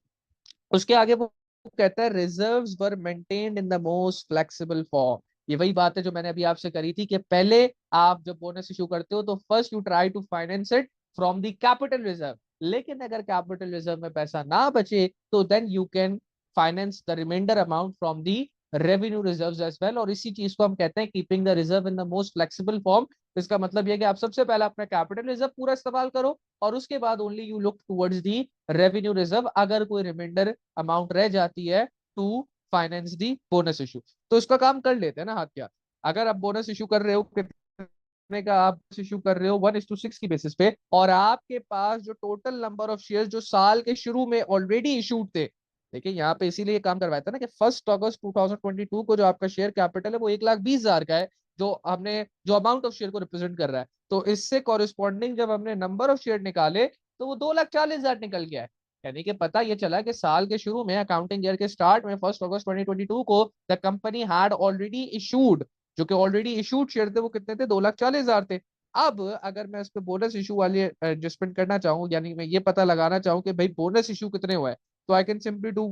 उसके आगे वो कहता है reserves were maintained in the most flexible form. ये वही बात है जो मैंने अभी आपसे करी थी, कि पहले आप जब बोनस इशू करते हो तो first you try to finance it from the capital reserve. लेकिन अगर कैपिटल रिजर्व में पैसा ना बचे तो then you can finance the reminder amount from the revenue reserves as well. और इसी चीज को हम कहते हैं keeping the reserve in the most flexible form. इसका मतलब यह कि आप सबसे पहले अपना कैपिटल रिजर्व पूरा इस्तेमाल करो और उसके बाद only you look towards the revenue reserve, अगर कोई रिमाइंडर अमाउंट रह जाती है to finance the bonus issue. तो इसका काम कर लेते हैं ना हाथ क्या। अगर आप बोनस इशू कर रहे हो कितने का, आप इशू कर रहे हो 1:6 की बेसिस पे, और आपके पास जो टोटल नंबर ऑफ शेयर जो साल के शुरू में ऑलरेडी इशूड थे। देखिए यहाँ पे इसीलिए काम करवाया था ना कि 1 अगस्त 2022 को जो आपका शेयर कैपिटल है वो 1,20,000 का है, जो अमाउंट ऑफ शेयर को रिप्रेजेंट कर रहा है। तो इससे कॉरिस्पॉन्डिंग जब हमने नंबर ऑफ शेयर निकाले तो वो 2,40,000 निकल गया है। यानी कि पता ये चला कि साल के शुरू में अकाउंटिंग ईयर के स्टार्ट में 1 अगस्त 2022 को the company had already issued, जो कि ऑलरेडी इशूड शेयर थे वो कितने थे, 2,40,000 थे। अब अगर मैं इस पे बोनस इशू वाली एडजस्टमेंट करना चाहूँ, यानी मैं ये पता लगाना चाहूँ कि भाई बोनस इशू कितने हुए हैं, तो I can simply do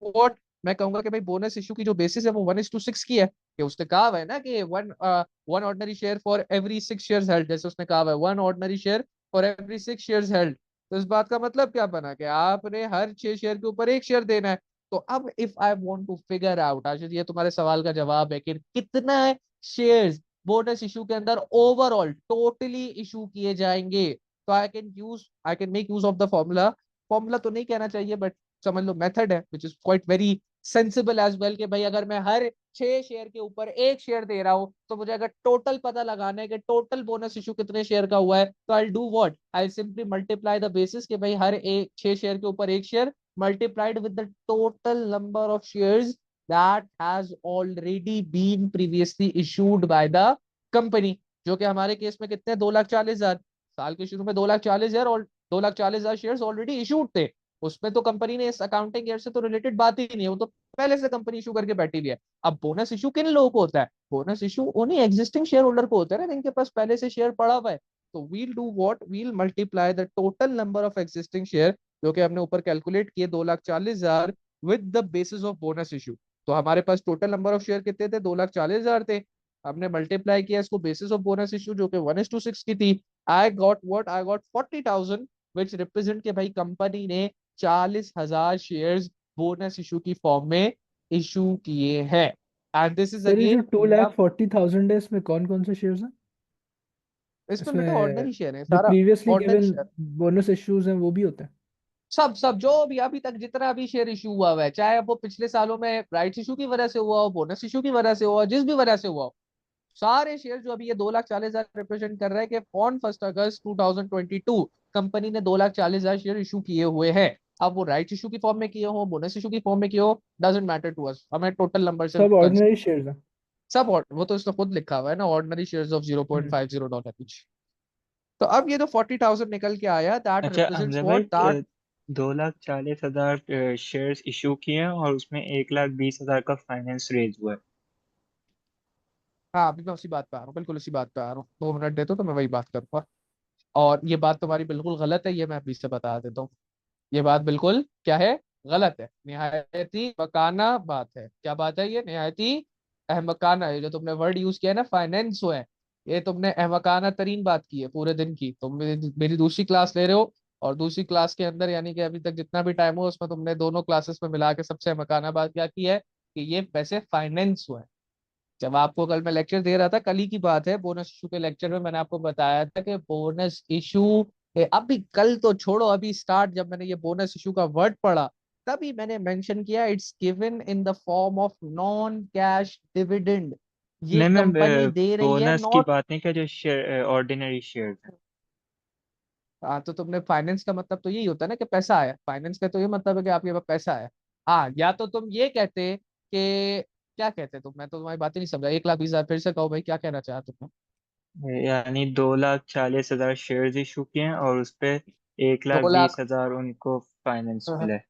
what, मैं कहूंगा कि भाई बोनस इशू की जो बेसिस है वो 1:6 की है। कि उसने कहा हुआ है ना कि one ordinary share for every 6 shares held, जैसे उसने कहा हुआ है 1 ordinary share for every 6 shares held. तो इस बात का मतलब क्या बना कि आपने हर 6 शेयर के ऊपर एक शेयर देना है। तो अब if I want to figure out, Ashish ये तुम्हारे सवाल का जवाब है कि कितना शेयर्स बोनस इशू के अंदर ओवरऑल टोटली इशू किए जाएंगे, तो I can make use of the formula. Formula तो नहीं कहना चाहिए बट समझ लो मेथड है which is quite very sensible as well, कि भाई अगर मैं हर 6 शेयर के ऊपर एक शेयर दे रहा हूं तो मुझे अगर टोटल पता लगाना है कि टोटल बोनस इशू कितने शेयर का हुआ है, तो I do what, I simply multiply the basis, कि भाई हर एक 6 शेयर के ऊपर एक share multiplied with the total number of shares that has already been previously issued by the company. जो कि हमारे केस में कितने, 2,40,000। साल के शुरू में 2,40,000 और 2,40,000 शेयर ऑलरेडी इशूड थे। उसमें तो कंपनी ने इस अकाउंटिंग ईयर से तो रिलेटेड बात ही नहीं है, वो तो पहले से कंपनी इशू करके बैठी हुई है। अब बोनस इशू किन लोगों को होता है, बोनस इशू उन्हीं एग्जिस्टिंग शेयर होल्डर को होता है ना जिनके पास पहले से शेयर पड़ा हुआ है। तो we'll do what, we'll multiply the total number of existing share, जो कि हमने ऊपर कैलकुलेट किए 2,40,000, with the basis of bonus issue. तो हमारे पास टोटल नंबर ऑफ शेयर कितने थे, 2,40,000 थे। हमने मल्टीप्लाई किया इसको बेसिस ऑफ बोनस इशू जो कि 1:6 की थी। आई गॉट 40,000, विच रिप्रेजेंट के भाई कंपनी ने 40,000 शेयर्स बोनस इशू की फॉर्म में इशू किए हैं। एंड दिस इज सर ये जो अगेन 2,40,000 है इसमें कौन कौन से शेयर्स हैं? इसमें बेटा इसमें ऑर्डिनरी शेयर है जो सारा, previously ordinary given share. Bonus issues हैं वो भी होते हैं? सब सब जो भी अभी तक जितना भी शेयर इशू हुआ है, चाहे वो पिछले सालों में राइट्स इशू की वजह से हुआ हो, बोनस इशू की वजह से हुआ हो, जिस भी वजह से हुआ हो, सारे शेयर जो अभी ये 2,40,000 रिप्रेजेंट कर रहे हैं कि ऑन 1 अगस्त 2022 कंपनी ने 2,40,000 शेयर इशू किए हुए हैं। अब वो राइट इशू की फॉर्म में किए हो, बोनस इशू की फॉर्म में किए हो, डजेंट मैटर टू अस, हमें टोटल नंबर से सब ऑर्डिनरी शेयर्स हैं? वो तो इसने खुद लिखा हुआ है ना, ऑर्डिनरी शेयर्स ऑफ हम्म। $0.50 कुछ। तो अब ये तो 40,000 निकल के आया, दैट अच्छा रिप्रेजेंट्स हमजा व्हाट भाई, दैट। 2,40,000 शेयर्स इशू किए हैं और उसमें 1,20,000 का फाइनेंस रेज हुआ है। हाँ अभी मैं उसी बात पे आ रहा हूँ, बिल्कुल उसी बात पे आ रहा हूँ, 2 मिनट दे दो तो मैं वही बात करूंगा। और ये बात तुम्हारी बिल्कुल गलत है, ये मैं अभी से बता देता हूँ। ये बात बिल्कुल क्या है, गलत है, निहायत ही मकाना बात है। क्या बात है ये, निहायत ही अहमकाना है। जो तुमने वर्ड यूज किया है ना, फाइनेंस है, ये तुमने अहमकाना तरीन बात की है पूरे दिन की। तुम मेरी दूसरी क्लास ले रहे हो, और दूसरी क्लास के अंदर यानी कि अभी तक जितना भी टाइम हो उसमें तुमने दोनों क्लासेस में मिला के सबसे अहमकाना बात क्या की है कि ये पैसे फाइनेंस है। जब आपको कल मैं लेक्चर दे रहा था, कल ही की बात है, बोनस इशू के लेक्चर में मैंने आपको बताया था कि बोनस इशू, अभी कल तो छोड़ो, अभी स्टार्ट जब मैंने ये बोनस इशू का वर्ड पढ़ा तभी मैंने मेंशन किया, it's given in the form of non cash dividend. ये नहीं मैं कंपनी दे रही है बोनस की नॉट। बात नहीं, क्या जो शेयर ऑर्डिनरी शेयर है। हाँ तो तुमने फाइनेंस का मतलब तो यही होता है ना कि पैसा आया, फाइनेंस का तो ये मतलब है कि आपके पास पैसा है। हाँ, या तो तुम ये कहते कि, क्या कहते तुम, मैं तो तुम्हारी बात ही नहीं समझा, 1,20,000 फिर से कहो भाई, क्या कहना चाहा तुमने। यानी 2,40,000 शेयर्स इशू किए हैं और उस पे एक लाख दो बीस लाख हजार उनको फाइनेंस हाँ, मिला है,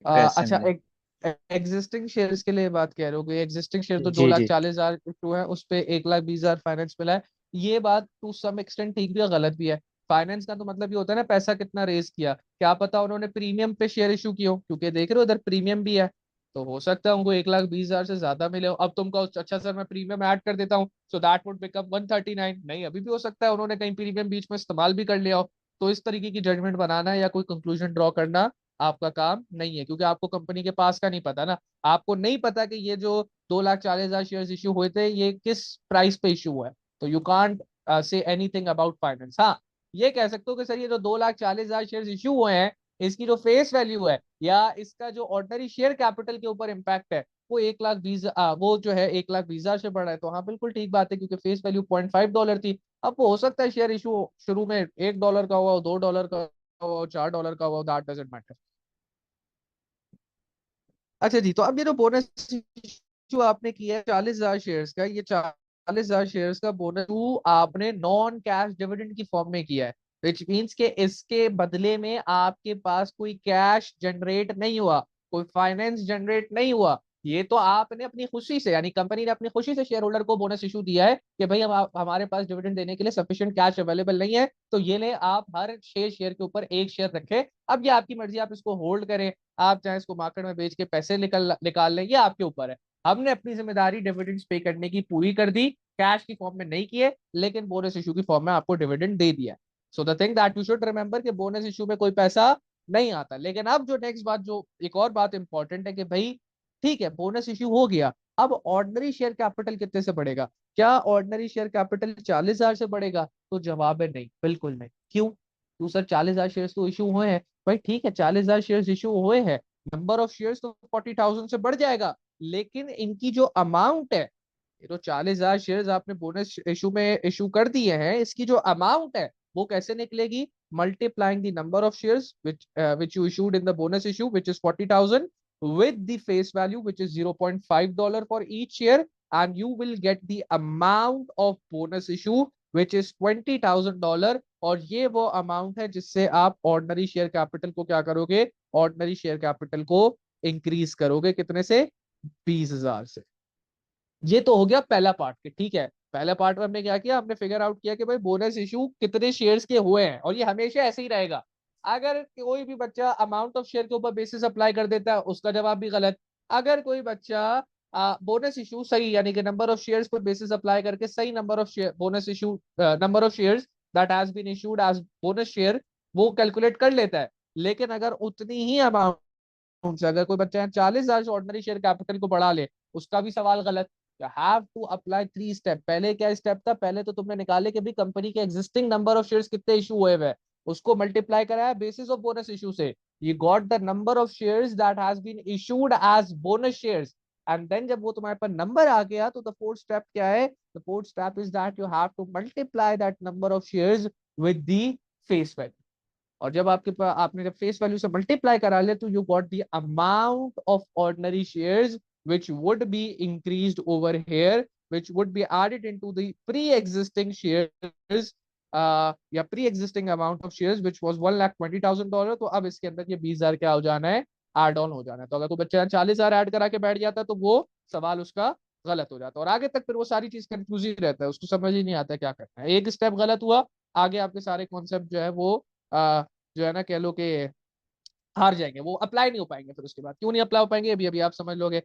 पैसे अच्छा मिले। एग्जिस्टिंग शेयर्स के लिए बात कह रहे हो कि एग्जिस्टिंग शेयर तो दो जी लाख जी। चालीस हजार इशू है, उस पे 1,20,000 फाइनेंस मिला है। ये बात टू सम एक्सटेंट ठीक भी है गलत भी है। फाइनेंस का तो मतलब ये होता है ना, पैसा कितना रेज किया, क्या पता उन्होंने प्रीमियम पे शेयर इशू किया हो, क्योंकि देख रहे हो उधर प्रीमियम भी है, तो हो सकता है उनको 1,20,000 से ज्यादा मिले हो। अब तुम कहो अच्छा सर मैं प्रीमियम ऐड कर देता हूँ सो दैट वुड बिकम 139, नहीं अभी भी हो सकता है उन्होंने कहीं प्रीमियम बीच में इस्तेमाल भी कर लिया हो। तो इस तरीके की जजमेंट बनाना या कोई कंक्लूजन ड्रॉ करना आपका काम नहीं है, क्योंकि आपको कंपनी के पास का नहीं पता ना। आपको नहीं पता कि ये जो 2,40,000 शेयर इशू हुए थे ये किस प्राइस पे इशू हुआ है। तो you can't say anything about finance. हाँ, ये कह सकते हो कि सर ये जो 2,40,000 शेयर इशू हुए हैं, इसकी जो फेस वैल्यू है या इसका जो ऑर्डनरी शेयर कैपिटल के ऊपर इम्पैक्ट है वो 1,20,000, वो जो है 1,20,000 से बढ़ा है। तो हाँ बिल्कुल ठीक बात है, क्योंकि फेस वैल्यू $0.5 थी। अब वो हो सकता है शेयर इशू शुरू में $1 का हुआ हो, $2 का हुआ हो, $4 का हुआ हो, दैट डजेंट मैटर। अच्छा जी, तो अब ये जो बोनस जो आपने किया है 40,000 शेयर्स का, ये 40,000 शेयर्स का बोनस आपने नॉन कैश डिविडेंड की फॉर्म में किया है, विच मीन्स के इसके बदले में आपके पास कोई कैश जनरेट नहीं हुआ, कोई फाइनेंस जनरेट नहीं हुआ। ये तो आपने अपनी खुशी से, यानी कंपनी ने अपनी खुशी से शेयर होल्डर को बोनस इशू दिया है कि भाई हमारे पास डिविडेंड देने के लिए सफिशिएंट कैश अवेलेबल नहीं है, तो ये ले आप हर 6 शेयर के ऊपर एक शेयर रखें। अब ये आपकी मर्जी, आप इसको होल्ड करें, आप चाहे इसको मार्केट में बेच के पैसे निकल निकाल लें, ये आपके ऊपर है। हमने अपनी जिम्मेदारी डिविडेंड्स पे करने की पूरी कर दी, कैश की फॉर्म में नहीं किए, लेकिन बोनस इशू की फॉर्म में आपको डिविडेंड दे दिया। So the thing that you should remember कि बोनस इशू में कोई पैसा नहीं आता। लेकिन अब जो नेक्स्ट बात, जो एक और बात इंपॉर्टेंट है कि भाई ठीक है बोनस इशू हो गया, अब ऑर्डनरी शेयर कैपिटल कितने से बढ़ेगा। क्या ऑर्डनरी शेयर कैपिटल 40,000 से बढ़ेगा? तो जवाब है नहीं, बिल्कुल नहीं। क्यों? क्यों सर, 40,000 शेयर तो इशू हुए हैं। भाई ठीक है, 40,000 शेयर इशू हुए हैं, नंबर ऑफ शेयर्स तो 40,000 से बढ़ जाएगा, लेकिन इनकी जो अमाउंट है, ये तो 40,000 शेयर्स आपने बोनस इशू में इशू कर दिए हैं, इसकी जो अमाउंट है वो कैसे निकलेगी? Multiplying the number of shares which you issued in the bonus issue, which is 40,000, with the face value, which is $0.5 for each share, and you will get the amount of bonus issue, which is $20,000। और ये वो amount है जिससे आप ordinary share capital को क्या करोगे, ordinary share capital को इंक्रीज करोगे, कितने से? 20,000 से। ये तो हो गया पहला पार्ट के, ठीक है। पहले पार्ट में हमने क्या किया, हमने फिगर आउट किया कि भाई बोनस इशू कितने शेयर्स के हुए हैं, और ये हमेशा ऐसे ही रहेगा। अगर कोई भी बच्चा अमाउंट ऑफ शेयर के ऊपर बेसिस अप्लाई कर देता है, उसका जवाब भी गलत। अगर कोई बच्चा बोनस इशू सही, यानी कि नंबर ऑफ शेयर्स पर बेसिस अप्लाई करके सही number of share bonus issue, number of shares that has been issued as bonus share, वो कैलकुलेट कर लेता है। लेकिन अगर उतनी ही अमाउंट से अगर कोई बच्चा 40,000 से ऑर्डिनरी शेयर कैपिटल को बढ़ा ले, उसका भी सवाल गलत। You have to apply 3 step. पहले क्या स्टेप था, पहले तो तुमने निकाले कि भी कंपनी के एग्जिस्टिंग नंबर ऑफ शेयर्स कितने इशू हुए हुए, उसको मल्टीप्लाई कराया बेसिस ऑफ बोनस इशू से, you got the number of shares that has been issued as bonus shares. And then जब वो तुम्हारे पास नंबर आ गया, तो द फोर्थ स्टेप क्या है? The fourth step is that you have to multiply that number of shares with the face value. और जब आपके पास, आपने जब फेस वैल्यू से मल्टीप्लाई करा लिया, तो you got the amount of ordinary shares which would be increased over here, which would be added into the pre-existing shares, या pre-existing amount of shares which was $1,20,000। तो अब इसके अंदर ये 20,000 क्या हो जाना है, एड ऑन हो जाना है। तो अगर कोई बच्चा 40,000 ऐड करा के बैठ जाता है तो वो सवाल उसका गलत हो जाता है, और आगे तक फिर वो सारी चीज कंफ्यूज ही रहता है, उसको समझ ही नहीं आता क्या करना है। एक स्टेप गलत हुआ, आगे आपके सारे कॉन्सेप्ट जो है वो जो है ना कह लो कि हार जाएंगे, वो अप्लाई नहीं हो पाएंगे। फिर उसके बाद क्यों नहीं अप्लाई हो पाएंगे, अभी अभी आप समझ लोगे।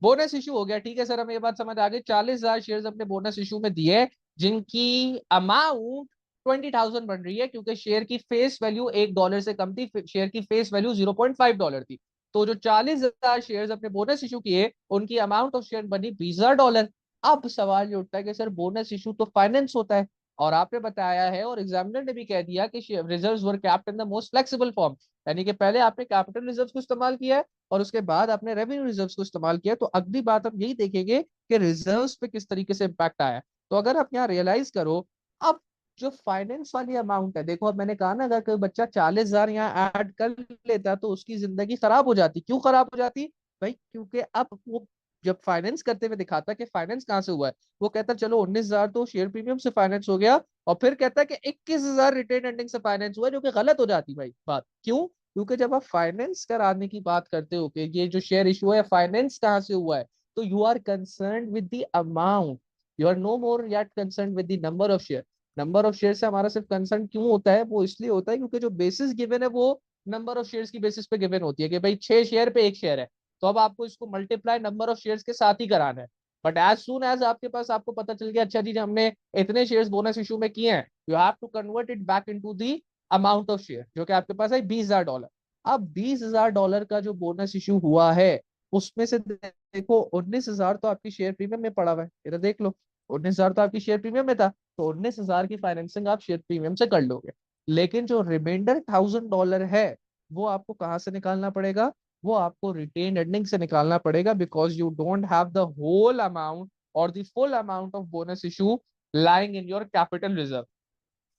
बोनस इशू हो गया, ठीक है सर, हमें ये बात समझ आ गई, 40,000 शेयर अपने बोनस इशू में दिए, जिनकी अमाउंट 20,000 बन रही है, क्योंकि शेयर की फेस वैल्यू $1 से कम थी, शेयर की फेस वैल्यू $0.5 थी। तो जो 40,000 शेयर अपने बोनस इशू किए, उनकी अमाउंट ऑफ शेयर बनी $20। अब सवाल ये उठता है कि सर बोनस इशू तो फाइनेंस होता है, और आपने बताया है और एग्जामिनर ने भी कह दिया कि reserves were kept in the most flexible form, यानी कि पहले आपने कैपिटल रिजर्व्स को इस्तेमाल किया है और उसके बाद आपने रेवेन्यू रिजर्व्स को इस्तेमाल किया। तो अगली बात हम यही देखेंगे कि रिजर्व्स पे किस तरीके से इम्पैक्ट आया है। तो अगर आप यहाँ रियलाइज करो, अब जो फाइनेंस वाली अमाउंट है, देखो अब मैंने कहा ना, अगर कोई बच्चा 40,000 यहाँ ऐड कर लेता तो उसकी जिंदगी खराब हो जाती। क्यों खराब हो जाती भाई? क्योंकि अब वो जब फाइनेंस करते हुए दिखाता कि फाइनेंस कहाँ से हुआ है, वो कहता चलो 19,000 तो शेयर प्रीमियम से फाइनेंस हो गया, और फिर कहता है कि 21,000 रिटेन अर्निंग से फाइनेंस हुआ, जो कि गलत हो जाती भाई बात। क्यों? क्योंकि जब आप फाइनेंस कराने की बात करते हो कि ये जो शेयर इशू है फाइनेंस कहाँ से हुआ है, तो you are concern with the amount, you are no more yet concern with the number of share. Number of share से हमारा सिर्फ कंसर्न क्यों होता है, वो इसलिए होता है क्योंकि जो बेसिस गिवन है वो नंबर ऑफ शेयर्स की बेसिस पे गिवन होती है, कि भाई 6 शेयर पे 1 शेयर है, तो अब आपको इसको मल्टीप्लाई नंबर ऑफ शेयर्स के साथ ही कराना है। बट एज सुन एज आपके पास आपको पता चल गया अच्छा जी हमने इतने शेयर्स बोनस इशू में किए हैं, you have to convert it back into the amount of share, जो कि आपके पास है $20,000। अब $20,000 का जो बोनस इशू हुआ है, उसमें से देखो 19,000 तो आपकी शेयर प्रीमियम में पड़ा हुआ है, इधर देख लो, 19,000 तो आपकी शेयर प्रीमियम में था, तो 19,000 की फाइनेंसिंग आप शेयर प्रीमियम से कर लोगे। लेकिन जो रिमाइंडर $1,000 है, वो आपको कहाँ से निकालना पड़ेगा? वो आपको रिटेन अर्निंग से निकालना पड़ेगा, because you don't have the whole amount or the full amount of bonus issue lying in your capital reserve.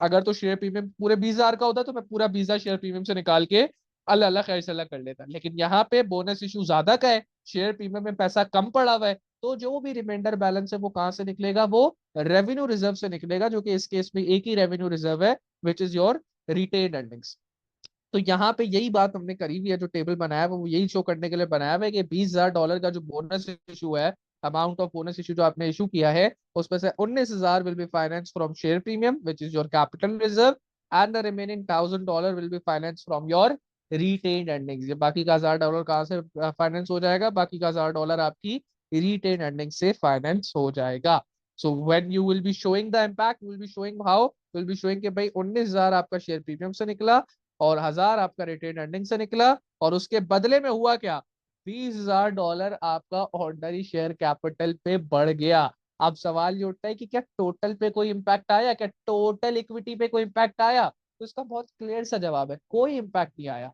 अगर तो शेयर प्रीमियम पूरे 20,000 का होता तो मैं पूरा 20,000 शेयर प्रीमियम से निकाल के अल्लाह अल्लाह खैर सल्ला कर लेता, लेकिन यहाँ पे बोनस इशू ज्यादा का है, शेयर प्रीमियम में पैसा कम पड़ा हुआ है, तो जो भी रिमाइंडर बैलेंस है वो कहाँ से निकलेगा? वो रेवेन्यू रिजर्व से निकलेगा, जो कि इस केस में एक ही रेवेन्यू रिजर्व है, which is your retain earnings. तो यहाँ पे यही बात हमने करी हुई है, जो टेबल बनाया है वो यही शो करने के लिए बनाया हुआ है कि $20,000 का जो बोनस इशू है, अमाउंट ऑफ बोनस इशू जो आपने इशू किया है, उसमें से 19,000 will be finance from share premium which is your capital reserve, and the remaining $1,000 will be finance from your retain earnings. ये बाकी का $1,000 कहाँ से फाइनेंस हो जाएगा? बाकी का $1,000 आपकी रिटेन अर्निंग से फाइनेंस हो जाएगा। So when you will be showing the impact, will be showing how, will be showing कि भाई 19,000 आपका शेयर प्रीमियम से निकला और 1,000 आपका रिटेन अर्निंग से निकला, और उसके बदले में हुआ क्या? $20,000 आपका ऑर्डिनरी शेयर कैपिटल पे बढ़ गया। अब सवाल ये उठता है कि क्या टोटल पे कोई इंपैक्ट आया, क्या टोटल इक्विटी पे कोई इंपैक्ट आया? तो इसका बहुत क्लियर सा जवाब है, कोई इंपैक्ट नहीं आया।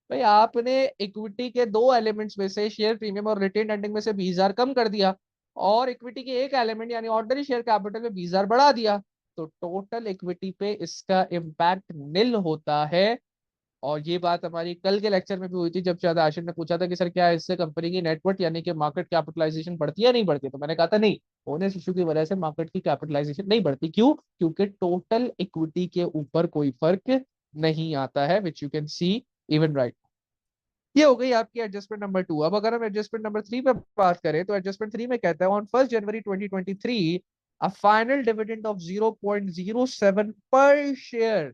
भाई आपने इक्विटी के दो एलिमेंट्स में से शेयर प्रीमियम और रिटेन अर्निंग में से 20,000 कम कर दिया, और इक्विटी के एक एलिमेंट यानी ऑर्डिनरी शेयर कैपिटल में 20,000 बढ़ा दिया, तो टोटल इक्विटी पे इसका इम्पैक्ट निल होता है। और ये बात हमारी कल के लेक्चर में भी हुई थी, जब शायद आशिर ने पूछा था कि सर क्या इससे कंपनी की नेटवर्थ यानी कि मार्केट कैपिटलाइजेशन बढ़ती है या नहीं बढ़ती, तो मैंने कहा था नहीं, ओनर्स इशू की वजह से मार्केट की कैपिटलाइजेशन नहीं बढ़ती। क्यों? क्योंकि टोटल इक्विटी के ऊपर कोई फर्क नहीं आता है, which you can see even right. ये हो गई आपकी एडजस्टमेंट नंबर 2। अब अगर हम एडजस्टमेंट नंबर 3 पे बात करें, तो एडजस्टमेंट 3 में कहता है on 1 January 2023 a final dividend of 0.07 पर शेयर।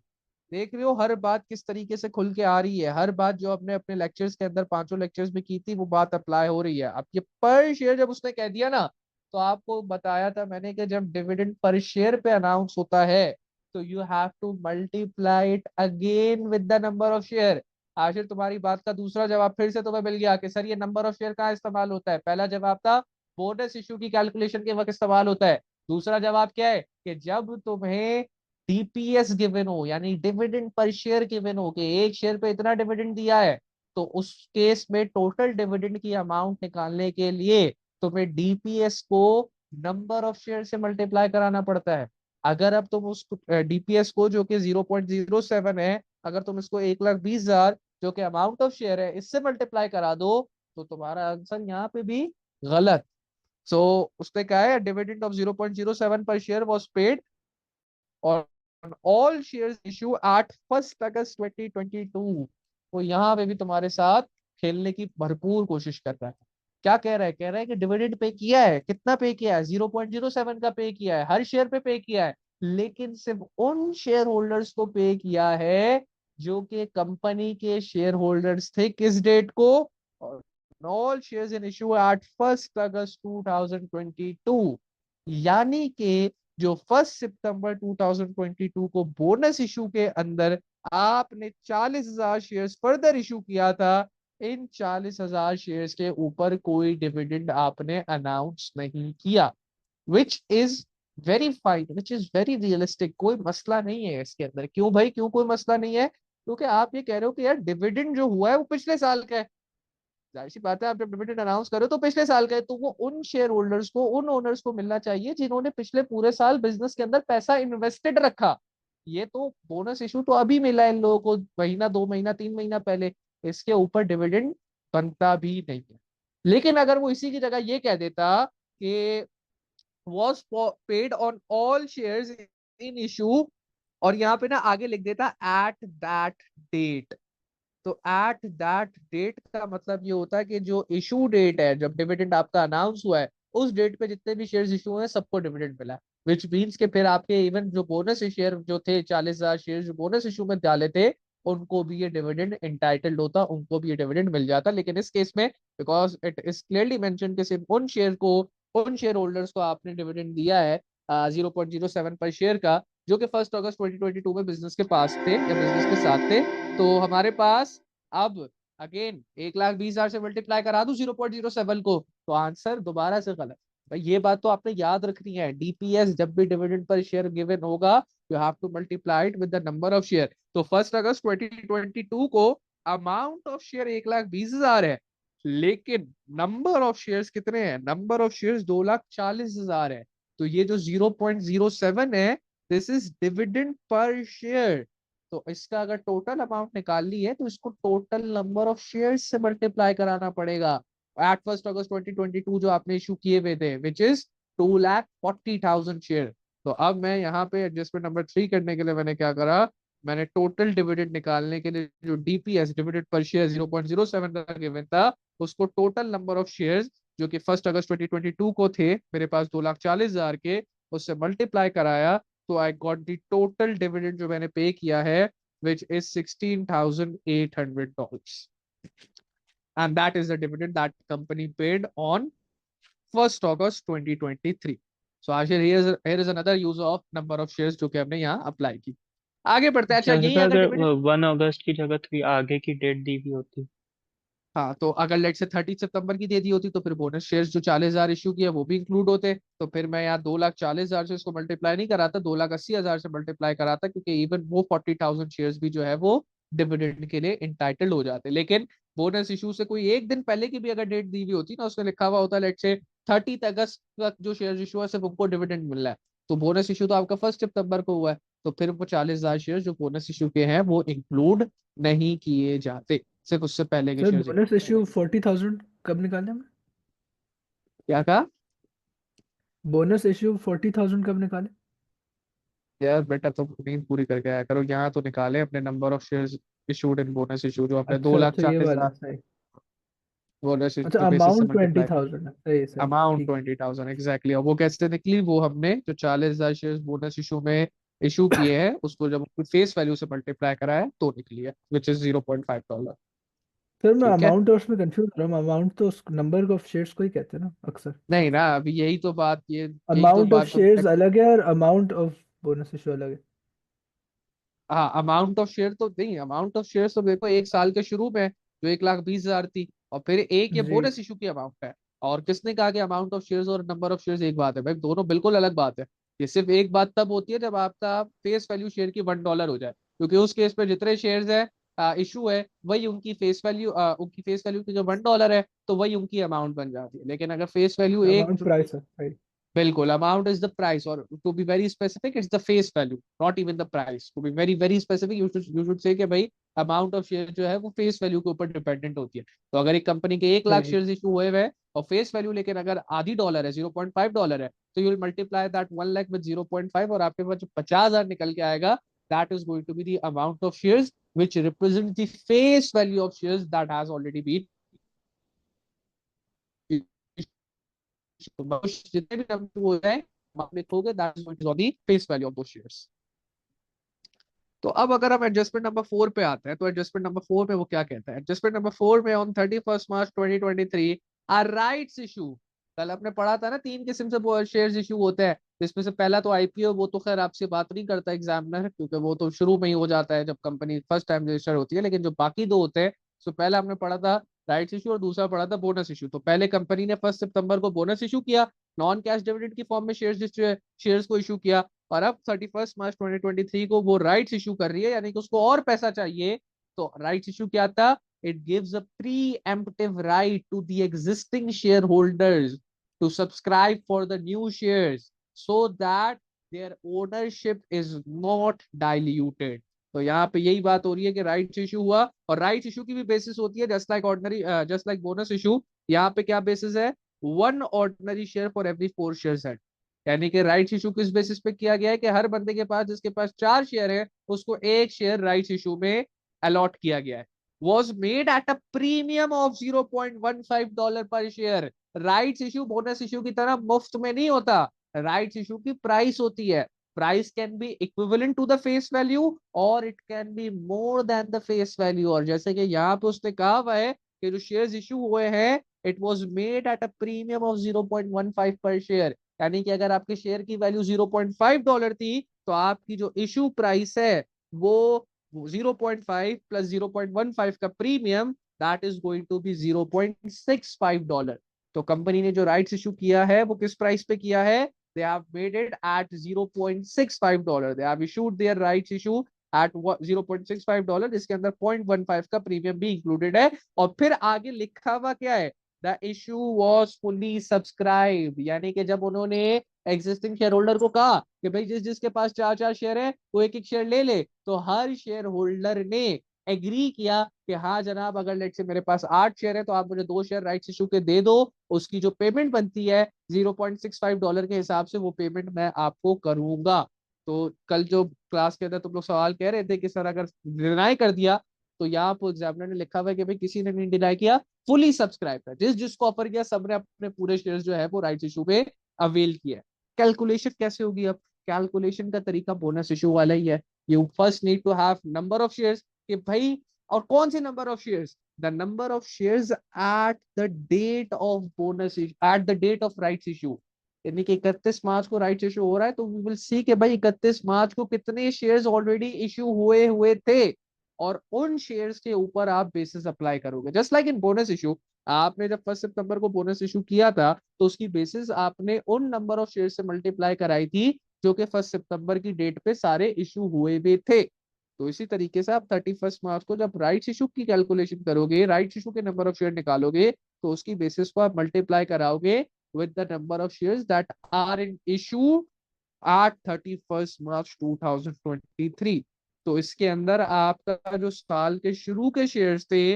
देख रहे हो हर बात किस तरीके से खुल के आ रही है, हर बात जो अपने अपने लेक्चर्स के अंदर पांचों लेक्चर्स में की थी वो बात अप्लाई हो रही है। अब ये पर शेयर जब उसने कह दिया ना, तो आपको बताया था मैंने कि जब डिविडेंड पर शेयर पे अनाउंस होता है, तो you have to multiply it again with the number of share. आखिर तुम्हारी बात का दूसरा जवाब फिर से तुम्हें मिल गया कि सर ये नंबर ऑफ शेयर कहाँ इस्तेमाल होता है। पहला जवाब था बोनस इशू की कैलकुलेशन के वक्त इस्तेमाल होता है। दूसरा जवाब क्या है कि जब तुम्हें डीपीएस गिवन हो, यानी डिविडेंड पर शेयर गिवन हो कि एक शेयर पे इतना डिविडेंड दिया है, तो उस केस में टोटल डिविडेंड की अमाउंट निकालने के लिए तुम्हें डीपीएस को नंबर ऑफ शेयर से मल्टीप्लाई कराना पड़ता है। अगर अब तुम उस डीपीएस को जो कि 0.07 है, अगर तुम इसको 1,20,000 जो कि अमाउंट ऑफ शेयर है इससे मल्टीप्लाई करा दो, तो तुम्हारा आंसर यहाँ पे भी गलत। सो उसने कहा है डिविडेंड ऑफ 0.07 पर शेयर वाज पेड और ऑल शेयर्स इशू एट 1 अगस्त 2022। तो यहाँ पे भी तुम्हारे साथ खेलने की भरपूर कोशिश कर रहा है। क्या कह रहा है? कह रहा है कि डिविडेंड पे किया है, कितना पे किया है? 0.07 का पे किया है, हर शेयर पे किया है, लेकिन सिर्फ उन शेयर होल्डर्स को पे किया है जो कि कंपनी के शेयर होल्डर्स थे। किस डेट को? All shares in issue at 1 अगस्त 2022। यानी कि जो 1 सितंबर 2022 को बोनस इशू के अंदर आपने 40,000 शेयर्स फर्दर इशू किया था, इन 40,000 शेयर्स के ऊपर कोई डिविडेंड आपने अनाउंस नहीं किया, which is very fine, which is very realistic. कोई मसला नहीं है इसके अंदर। क्यों भाई, क्यों कोई मसला नहीं है? क्योंकि आप ये कह रहे हो कि यार डिविडेंड जो हुआ है वो पिछले साल का है। जाहिर सी बात है, आप जब डिविडेंड अनाउंस करो तो पिछले साल का है, तो वो उन शेयर होल्डर्स को, उन ओनर्स को मिलना चाहिए जिन्होंने पिछले पूरे साल बिजनेस के अंदर पैसा इन्वेस्टेड रखा। ये तो बोनस इशू तो अभी मिला है इन लोगों को, महीना, 2 महीना, 3 महीना पहले। इसके ऊपर डिविडेंड बनता भी नहीं है। लेकिन अगर वो इसी की जगह ये कह देता कि was paid on all shares in issue, और यहाँ पे ना आगे लिख देता एट दैट डेट, तो एट दैट डेट का मतलब ये होता है कि जो इशू डेट है, जब डिविडेंड आपका अनाउंस हुआ है, उस डेट पे जितने भी शेयर्स इशू हुए सबको डिविडेंड मिला है। विच मीन्स के फिर आपके इवन जो बोनस शेयर जो थे, 40,000 शेयर जो बोनस इशू में डाले थे, उनको भी ये डिविडेंड इंटाइटल्ड होता, उनको भी ये डिविडेंड मिल जाता। लेकिन इस केस में because it is clearly mention कि सिर्फ उन शेयर को, उन शेयर होल्डर्स को आपने डिविडेंड दिया है 0.07 पर शेयर का, जो कि 1 अगस्त 2022 में बिजनेस के पास थे या बिजनेस के साथ थे। तो हमारे पास अब अगेन 1,20,000 से मल्टीप्लाई करा दूं 0.07 को, तो आंसर दोबारा से गलत। भाई ये बात तो आपने याद रखनी है, डीपीएस जब भी डिविडेंड पर शेयर गिवन होगा, you have to multiply it with the number of share. तो 1 अगस्त 2022 को अमाउंट ऑफ शेयर 1,20,000 है, लेकिन नंबर ऑफ शेयर्स कितने हैं? नंबर ऑफ शेयर्स 2,40,000 है। तो ये जो 0.07 है, this is dividend per share. तो इसका अगर टोटल अमाउंट निकालनी है तो इसको टोटल नंबर ऑफ शेयर्स से मल्टीप्लाई कराना पड़ेगा एट 1 अगस्त 2022 जो आपने इशू किए हुए थे, विच इज 2,40,000 शेयर। तो अब मैं यहाँ पे एडजस्टमेंट नंबर 3 करने के लिए मैंने क्या करा, मैंने टोटल डिविडेंड निकालने के लिए जो डीपीएस डिविडेंड पर शेयर 0.07 का गिवन था, उसको टोटल नंबर ऑफ शेयर्स जो कि 1 अगस्त 2022 को थे मेरे पास 2,40,000 के, उससे मल्टीप्लाई कराया। तो आई गॉट द टोटल डिविडेंड जो मैंने पे किया है, which is $16,800, and that is the dividend that company paid on 1 August 2023. So Ashir, here is another use of number of shares जो कि हमने यहाँ अप्लाई की। आगे बढ़ते हैं। अच्छा, अच्छा यही सर, अगर अगर डिविडेंड, 1 अगस्त की जगह थोड़ी आगे की डेट दी हुई होती। हाँ तो अगर लेट से 30 सितंबर की दे दी होती तो फिर बोनस शेयर्स जो 40,000 इशू किया वो भी इंक्लूड होते। तो फिर मैं यहाँ 2,40,000 से इसको मल्टीप्लाई नहीं कराता, 2,80,000 से मल्टीप्लाई कराता, क्योंकि इवन वो 40,000 शेयर्स भी जो है वो डिविडेंड के लिए इंटाइटल्ड हो जाते। लेकिन बोनस इशू से कोई एक दिन पहले की भी अगर डेट दी हुई होती ना, उसमें लिखा हुआ होता लेट से 30 अगस्त तक जो शेयर इशू है सिर्फ उनको डिविडेंड मिल रहा है, तो बोनस इशू तो आपका 1 सितंबर को हुआ है, तो फिर वो 40,000 शेयर जो बोनस इशू के हैं वो इंक्लूड नहीं किए जाते, सिर्फ उससे पहले के सर शेयर्स। बोनस इश्यू 40,000 कब निकाले हमने? क्या कहा? बोनस इश्यू 40,000 कब निकाले? यार बेटा तुम नींद पूरी करके आया करो, यहाँ तो निकाले अपने number of shares issued in bonus issue, जो आपने दो अच्छा लाख अच्छा, ये चालीस वाला हजार सही। बोनस अच्छा, के बेसिस से अमाउंट ट्वेंटी मल्टीप्लाई, थाउजेंड है, सही सही, अमाउंट ठीक। 20,000 एग्जैक्टली। और वो कैसे निकली? वो हमने जो 40,000 शेयर्स बोनस इशू में इशू किए हैं उसको जब फेस वैल्यू से मल्टीप्लाई करा है तो निकली है, विच इज $0.5। सर मैं ठीक है। अमाउंट और उसमें कंफ्यूज हो रहा हूँ। अमाउंट तो उस नंबर ऑफ शेयर्स को ही कहते हैं ना अक्सर। नहीं ना, अभी यही तो बात, ये यही तो अमाउंट ऑफ बात तो शेयर्स अलग है और अमाउंट ऑफ बोनस इशू अलग है। हाँ अमाउंट ऑफ शेयर तो नहीं, अमाउंट ऑफ शेयर तो देखो एक साल के शुरू में जो 1,20,000 थी, और फिर एक ये जी। बोनस इशू की अमाउंट है। और किसने कहा कि अमाउंट ऑफ शेयर्स और नंबर ऑफ शेयर्स एक बात है? भाई दोनों बिल्कुल अलग बात है। ये सिर्फ एक बात तब होती है जब आपका फेस वैल्यू शेयर की $1 हो जाए, क्योंकि उस केस में जितने शेयर्स है इशू है वही उनकी फेस वैल्यू, उनकी फेस वैल्यू की जो $1 है तो वही उनकी अमाउंट बन जाती है। लेकिन अगर फेस वैल्यू एक, अमाउंट प्राइस है, राइट। बिल्कुल अमाउंट इज द प्राइस, और to be very specific it's the face value, not even the price. To be very very specific you should say कि भाई अमाउंट ऑफ शेयर जो है वो face value के ऊपर डिपेंडेंट होती है। तो अगर एक कंपनी के 1 लाख सही। शेयर इशू हुए हुए और फेस वैल्यू लेकिन अगर आधी डॉलर है, $0.5 है, तो you will multiply that 1 lakh with 0.5, और आपके पास जो 50,000 निकल के आएगा, that is going to be the amount of shares which represent the face value of shares that has already been जितने भी नंबर हो जाए आप लिखोगे that is the face value of दो शेयर्स। तो अब अगर हम एडजस्टमेंट नंबर 4 पे आते हैं, तो एडजस्टमेंट नंबर 4 पे वो क्या कहता है? एडजस्टमेंट नंबर 4 में ऑन 31 मार्च 2023 आ राइट्स इशू, कल आपने पढ़ा था ना 3 किस्म से शेयर्स इशू होते हैं, जिसमें से पहला तो आईपीओ, वो तो खैर आपसे बात नहीं करता एग्जामिनर, क्योंकि वो तो शुरू में ही हो जाता है जब कंपनी फर्स्ट टाइम रजिस्टर होती है। लेकिन जो बाकी दो होते हैं, तो पहला हमने पढ़ा था राइट्स इशू और दूसरा पढ़ा था बोनस इशू। तो पहले कंपनी ने 1 सितंबर को बोनस इशू किया, नॉन कैश डिविडेंड की फॉर्म में शेयर्स को इशू किया, और अब 31 मार्च 2023 को वो राइट्स इशू कर रही है, यानी कि उसको और पैसा चाहिए। तो राइट्स इशू क्या था? It gives a preemptive right to the existing share holders to subscribe for the new shares so that their ownership is not diluted. तो यहाँ पे यही बात हो रही है कि राइट्स इशू हुआ, और राइट्स इशू की भी बेसिस होती है जस्ट लाइक बोनस इशू। यहाँ पे क्या बेसिस है? 1 ordinary share for every 4 share, यानी कि राइट्स इशू किस बेसिस पे किया गया है कि हर बंदे के पास, जिसके पास 4 शेयर है, उसको 1 शेयर राइट्स इशू में अलॉट किया गया है। Was made at a premium of $0.15 पर share. Rights issue bonus issue की तरह मुफ्त में नहीं होता, राइट्स इशू की प्राइस होती है। Price can be equivalent to the face value और it can be more than the face value. और जैसे कि यहाँ पे उसने कहा हुआ है कि जो शेयर्स इशू हुए हैं, it was made at a premium of 0.15 पर शेयर, यानी कि अगर आपके शेयर की वैल्यू $0.5 थी, तो आपकी जो इशू प्राइस है वो 0.5 प्लस 0.15 का premium, that is going to be $0.65। तो कंपनी ने जो राइट्स इशू किया है वो किस प्राइस पे किया है? They have made it at $0.65। They have issued their rights issue at $0.65, जिसके अंदर 0.15 का प्रीमियम भी इंक्लूडेड है। और फिर आगे लिखा हुआ क्या है? The issue was fully subscribe, यानी कि जब उन्होंने एग्जिस्टिंग शेयर होल्डर को कहा कि भाई जिस जिसके पास 4 4 शेयर है वो एक एक शेयर ले ले, तो हर शेयर होल्डर ने एग्री किया कि हाँ जनाब, अगर लेट से मेरे पास 8 शेयर है तो आप मुझे 2 शेयर राइट्स इशू के दे दो, उसकी जो पेमेंट बनती है $0.65 के हिसाब से वो पेमेंट मैं आपको करूंगा। तो कल जो क्लास के अंदर तुम लोग सवाल कह रहे थे कि सर अगर डिनाई कर दिया, तो यहाँ पर एग्जामिनर ने लिखा हुआ है कि भाई किसी ने नहीं डिनाई किया, फुली सब्सक्राइब था, जिस जिसको ऑफर किया सबने अपने पूरे शेयर्स जो है वो राइट्स इशू पे अवेल किया। कैलकुलेशन कैसे होगी? अब कैलकुलेशन का तरीका बोनस इशू वाला ही है। You first need to have number of shares, कि भाई, और कौन से number of shares? The number of shares at the date of bonus, at the date of rights issue, यानी कि 31 मार्च को राइट्स इशू हो रहा है, तो वी विल सी कि भाई 31 मार्च को कितने शेयर्स ऑलरेडी इशू हुए हुए थे, और उन शेयर्स के ऊपर आप बेसिस अप्लाई करोगे। Just like in bonus issue, आपने जब 1 सितंबर को बोनस इशू किया था, तो उसकी बेसिस आपने उन नंबर ऑफ शेयर से मल्टीप्लाई कराई थी जो कि 1 सितंबर की डेट पे सारे इशू हुए हुए थे। तो इसी तरीके से आप 31 मार्च को जब राइट्स इशू की कैलकुलेशन करोगे, राइट्स इशू के नंबर ऑफ शेयर निकालोगे, तो उसकी बेसिस को आप मल्टीप्लाई कराओगे with the number of shares that are in issue at 31 March 2023। तो इसके अंदर आपका जो साल के शुरू के शेयर्स थे,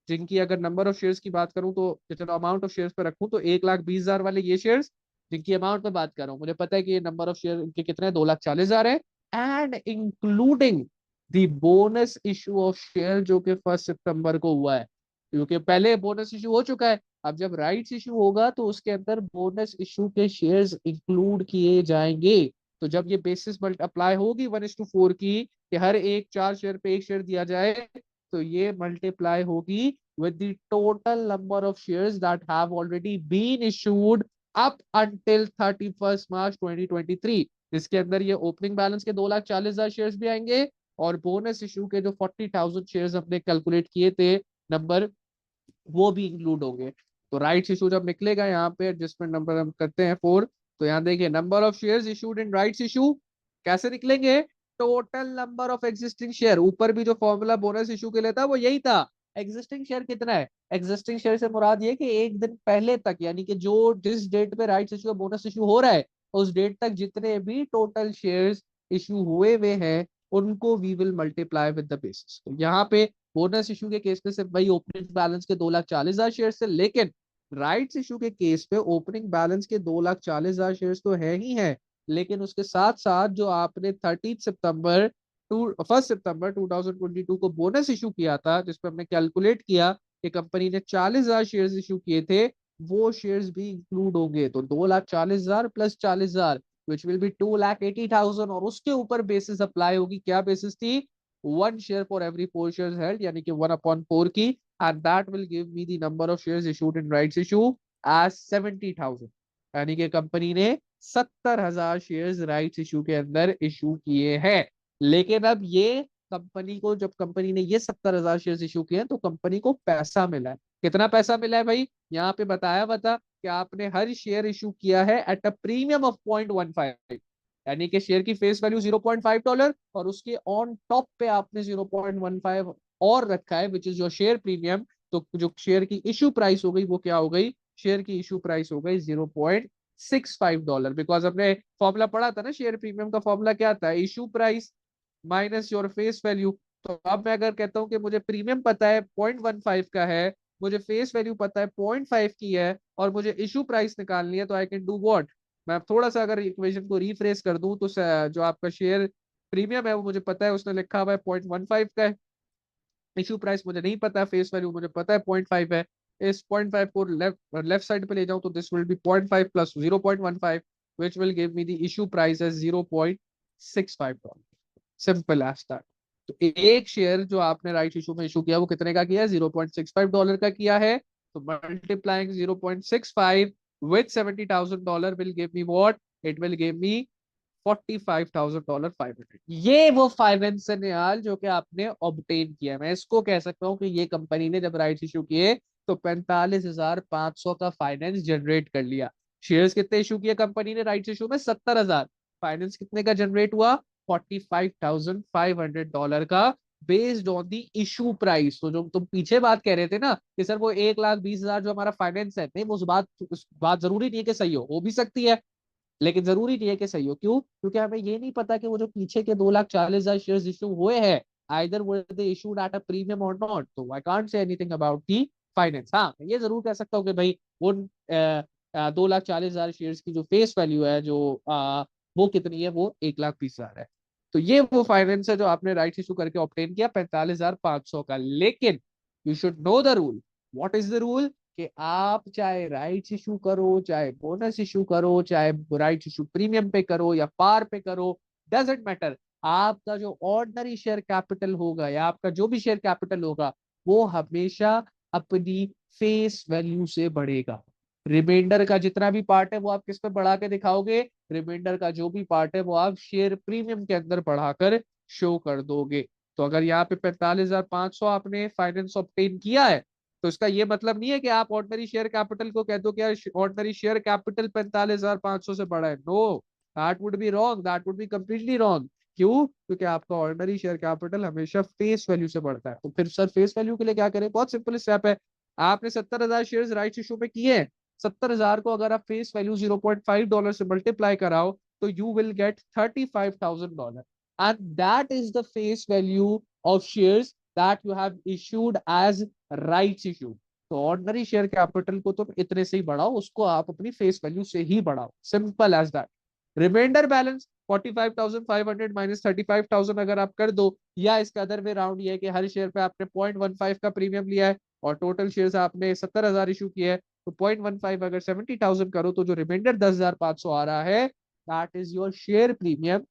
जिनकी अगर नंबर ऑफ शेयर्स की बात करूं, तो जितना अमाउंट ऑफ शेयर्स पे रखूं, तो 1,20,000 वाले ये शेयर्स, जिनकी अमाउंट पे बात कर रहा हूं, मुझे पता है कि ये नंबर ऑफ शेयर इनके कितने 2,40,000 है, and including the bonus issue of share जो कि 1 सितंबर को हुआ है, क्योंकि पहले बोनस इशू हो चुका है। अब जब राइट्स इशू होगा तो उसके अंदर बोनस इशू के शेयर्स इंक्लूड किए जाएंगे। तो जब ये बेसिस अप्लाई होगी 1:4 की, कि हर एक 4 शेयर पे 1 शेयर दिया जाए, तो ये मल्टीप्लाई होगी with the total number of shares that have already been issued up until 31 March 2023। इसके अंदर ये ओपनिंग बैलेंस के 2,40,000 शेयर्स भी आएंगे, और बोनस इशू के जो 40,000 शेयर्स हमने कैलकुलेट किए थे नंबर, वो भी इंक्लूड होंगे। तो राइट्स इशू जब निकलेगा, यहाँ पे एडजस्टमेंट नंबर हम करते हैं 4, तो यहाँ देखिए number of shares issued in rights issue कैसे निकलेंगे? Total number of existing share, ऊपर भी जो फॉर्मूला बोनस इशू के लिए था वो यही था। एग्जिस्टिंग शेयर कितना है? एग्जिस्टिंग शेयर से मुराद ये कि एक दिन पहले तक, यानी कि जो जिस डेट पे राइट्स इशू बोनस इशू हो रहा है, उस डेट तक जितने भी टोटल शेयर्स इशू हुए हुए हैं, उनको we will multiply with the basis. तो यहाँ पे बोनस इशू के केस में सिर्फ वही ओपनिंग बैलेंस के 2,40,000 शेयर से, लेकिन राइट्स इशू के केस पे ओपनिंग बैलेंस के 2,40,000 शेयर तो है ही है, लेकिन उसके साथ साथ जो आपने 1 सितंबर 2022 को बोनस इशू किया था, जिसपे हमने कैलकुलेट किया कि कंपनी ने 40,000 शेयर इशू किए थे, वो शेयर्स भी इंक्लूड होंगे। तो 2,40,000 प्लस 40,000 विच विल बी 2,80,000 और उसके ऊपर बेसिस अप्लाई होगी। क्या बेसिस थी? 1 share for every 4 shares held, यानी कि 1/4 की, and that will give me the number of shares issued in rights issue as 70,000। यानी कि कंपनी ने 70,000 शेयर्स राइट्स इशू के अंदर इशू किए हैं। लेकिन अब ये कंपनी को, जब कंपनी ने ये 70,000 शेयर्स इशू किए हैं तो कंपनी को पैसा मिला है। कितना पैसा मिला है भाई? यहाँ पे बताया बता कि आपने हर शेयर इशू किया है एट अ प्रीमियम ऑफ 0.15, यानी कि शेयर की फेस वैल्यू $0.5 और उसके ऑन टॉप पे आपने 0.15 और रखा है which is your share premium. तो जो शेयर की इशू प्राइस हो गई वो क्या हो गई? शेयर की इशू प्राइस हो गई $0.65, बिकॉज अपने फॉर्मूला पढ़ा था ना, शेयर प्रीमियम का फॉर्मूला क्या था? Issue price minus your face value. तो अब मैं अगर कहता हूं कि मुझे प्रीमियम पता है 0.15 का है, मुझे फेस वैल्यू पता है 0.5 की है और मुझे इशू प्राइस निकालनी है, तो आई कैन डू व्हाट? मैं थोड़ा सा अगर इक्वेशन को रिफ्रेश कर दूं तो जो आपका शेयर प्रीमियम है वो मुझे पता है, उसने लिखा हुआ है 0.15 का है। इशू प्राइस मुझे नहीं पता, फेस वैल्यू मुझे पता है 0.5 है। इस 0.5 को लेफ्ट लेफ्ट साइड पे ले जाऊं तो this will be 0.5 plus 0.15 which will give me the issue price as $0.65। Simple as that. तो एक शेयर जो आपने राइट इशू में इशू किया वो कितने का किया है? $0.65 का किया है। तो multiplying 0.65 with $70,000 will give me what? It will give me $45,500। ये वो फाइनेंस है निहाल जो कि आपने ऑब्टेन किया। मैं इसको कह सकता हूँ कि ये कंपनी ने जब राइट्स इशू किए तो 45,500 का फाइनेंस जनरेट कर लिया। शेयर्स कितने इशू किए कंपनी ने राइट्स इशू में? 70,000। फाइनेंस कितने का जनरेट हुआ? $45,500 का, based on the issue price. तो जो तुम पीछे बात कह रहे थे ना कि सर वो 1,20,000 जो हमारा फाइनेंस है, नहीं वो उस बात जरूरी नहीं है कि सही हो भी सकती है, लेकिन जरूरी नहीं है कि सही हो। क्यों? क्योंकि हमें ये नहीं पता कि वो जो पीछे के 2,40,000 शेयर इशू हुए हैं, either were they issued at a premium और नॉट। तो I can't say anything about the finance. हाँ, मैं ये जरूर कह सकता हूँ कि भाई वो 2,40,000 शेयर की जो फेस वैल्यू है, वो कितनी है? वो 1,20,000 है। तो ये वो फाइनेंस है जो आपने राइट इशू करके ऑप्टेन किया 45,500 का। लेकिन you should know the rule. What is the rule? कि आप चाहे राइट्स इशू करो, चाहे बोनस इशू करो, चाहे राइट्स इशू प्रीमियम पे करो या पार पे करो, डजेंट मैटर। आपका जो ऑर्डिनरी शेयर कैपिटल होगा या आपका जो भी शेयर कैपिटल होगा वो हमेशा अपनी फेस वैल्यू से बढ़ेगा। रिमाइंडर का जितना भी पार्ट है वो आप किस पे बढ़ा के दिखाओगे? रिमाइंडर का जो भी पार्ट है वो आप शेयर प्रीमियम के अंदर बढ़ाकर शो कर दोगे। तो अगर यहाँ पे 45,500 आपने फाइनेंस ऑब्टेन किया है तो इसका ये मतलब नहीं है कि आप ऑर्डिनरी शेयर कैपिटल को कह दो कि यार ऑर्डिनरी शेयर कैपिटल 45,500 से बड़ा है। No, that would be wrong, that would be completely wrong. क्यों? क्योंकि आपका ऑर्डिनरी शेयर कैपिटल हमेशा फेस वैल्यू से बढ़ता है। तो फिर सर फेस वैल्यू के लिए क्या करें? बहुत सिंपल स्टेप है। आपने 70,000 शेयर राइट इशू में किए हैं। 70,000 को अगर आप फेस वैल्यू $0.5 से मल्टीप्लाई कराओ तो you will get $35,000 and that is the face value of shares that you have issued as rights issue. तो ऑर्डिनरी शेयर कैपिटल को तुम इतने से ही बढ़ाओ, उसको आप अपनी फेस वैल्यू से ही बढ़ाओ, simple as that. Reminder balance 45,500 minus 35,000 अगर आप कर दो, या इसका अदर वे राउंड ये है कि हर शेयर पे आपने 0.15 का प्रीमियम लिया है और टोटल शेयर्स आपने 70,000 इशू किया है, तो 0.15 अगर 70,000 करो तो जो रिमाइंडर 10,500 आ रहा है that is your share premium,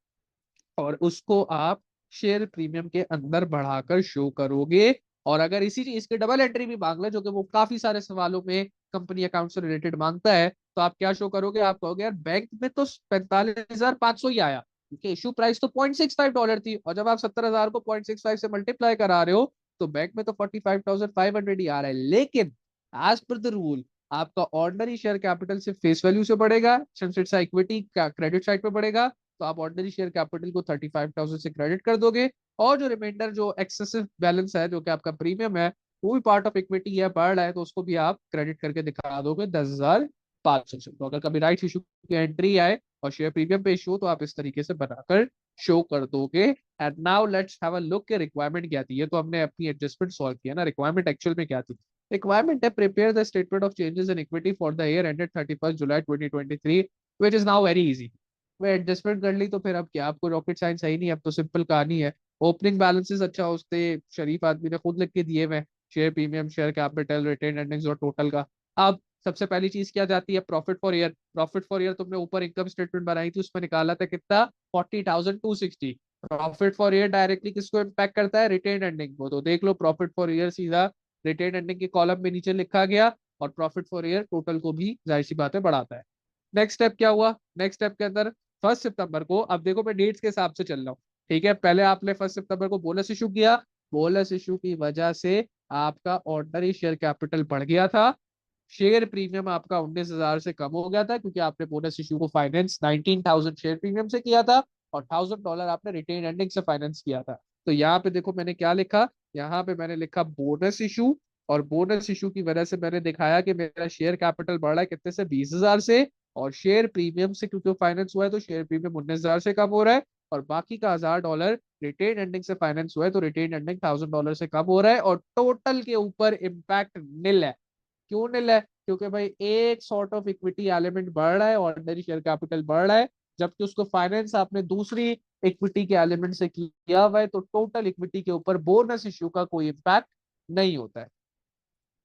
और उसको आप शेयर प्रीमियम के अंदर बढ़ाकर शो करोगे। और अगर इसी चीज की डबल एंट्री भी मांग ले, जो कि वो काफी सारे सवालों में कंपनी अकाउंट से रिलेटेड मांगता है, तो आप क्या शो करोगे? आप कहोगे यार बैंक में तो 45,500 ही आया क्योंकि इशू प्राइस तो $0.65 थी, और जब आप 70,000 को 0.65 से मल्टीप्लाई करा रहे हो तो बैंक में तो 45,500 ही आ रहा है। लेकिन एज पर द रूल आपका ऑर्डिनरी शेयर कैपिटल सिर्फ फेस वैल्यू से बढ़ेगा, इक्विटी का क्रेडिट साइड पे बढ़ेगा, तो आप ऑर्डिनरी शेयर कैपिटल को 35,000 से क्रेडिट कर दोगे, और जो रिमाइंडर जो एक्सेसिव बैलेंस है जो कि आपका प्रीमियम है वो भी पार्ट ऑफ इक्विटी है, बढ़ रहा है, तो उसको भी आप क्रेडिट करके दिखा दोगे 10,500 से। तो अगर कभी राइट इशू की एंट्री आए और शेयर प्रीमियम पे इशू तो आप इस तरीके से बनाकर शो कर दोगे। And now let's have a look के रिक्वायरमेंट क्या थी। ये तो हमने अपनी एडजस्टमेंट सॉल्व किया ना, रिक्वायरमेंट एक्चुअल में क्या थी? रिक्वायरमेंट है prepare the statement of changes in equity for the year ended 31 July 2023 which is now very easy. वो एडजस्टमेंट कर ली तो फिर अब क्या, आपको रॉकेट साइंस है ही नहीं, अब तो सिंपल कहानी है। ओपनिंग बैलेंसेस अच्छा उसने शरीफ आदमी ने खुद लिख के दिए हुए, share premium, share capital, retain earnings और टोटल का। अब सबसे पहली चीज क्या जाती है, profit for year. Profit for year तुमने ऊपर इनकम स्टेटमेंट बनाई थी, उसमें निकाला था कितना, 40,260। प्रॉफिट फॉर ईयर डायरेक्टली किसको इम्पैक्ट करता है, रिटेन अर्निंग को। तो देख लो प्रॉफिट फॉर ईयर सीधा रिटेन अर्निंग के कॉलम में नीचे लिखा गया, और प्रॉफिट फॉर ईयर टोटल को भी जाहिर सी बात है बढ़ाता है। नेक्स्ट स्टेप क्या हुआ, नेक्स्ट स्टेप के अंदर 1 सितंबर को, अब देखो मैं डेट्स के हिसाब से चल रहा हूँ, ठीक है। पहले आपने 1 सितंबर को बोनस इशू किया, बोनस इशू की वजह से आपका ऑर्डिनरी शेयर कैपिटल बढ़ गया था, शेयर प्रीमियम आपका 19,000 से कम हो गया था, क्योंकि आपने बोनस इशू को फाइनेंस 19,000 शेयर प्रीमियम से किया था, और $1,000 आपने रिटेन अर्निंग से फाइनेंस किया था। तो यहाँ पे देखो मैंने क्या लिखा, यहाँ पे मैंने लिखा बोनस इशू, और बोनस इशू की वजह से मैंने दिखाया कि मेरा शेयर कैपिटल बढ़ा है कितने से, 20,000 से, और शेयर प्रीमियम से क्योंकि फाइनेंस हुआ है तो शेयर प्रीमियम 19,000 से कम हो रहा है, और बाकी का $1,000 रिटेन अर्निंग से फाइनेंस हुआ है तो रिटेन अर्निंग $1,000 से कम हो रहा है, और टोटल के ऊपर इम्पैक्ट निल है। क्यों निल है, क्योंकि भाई एक सॉर्ट ऑफ इक्विटी एलिमेंट बढ़ रहा है, ऑर्डिनरी शेयर कैपिटल बढ़ रहा है, जबकि उसको फाइनेंस आपने दूसरी इक्विटी के एलिमेंट से किया हुआ है, तो टोटल इक्विटी के ऊपर बोनस इश्यू का कोई इम्पैक्ट नहीं होता है।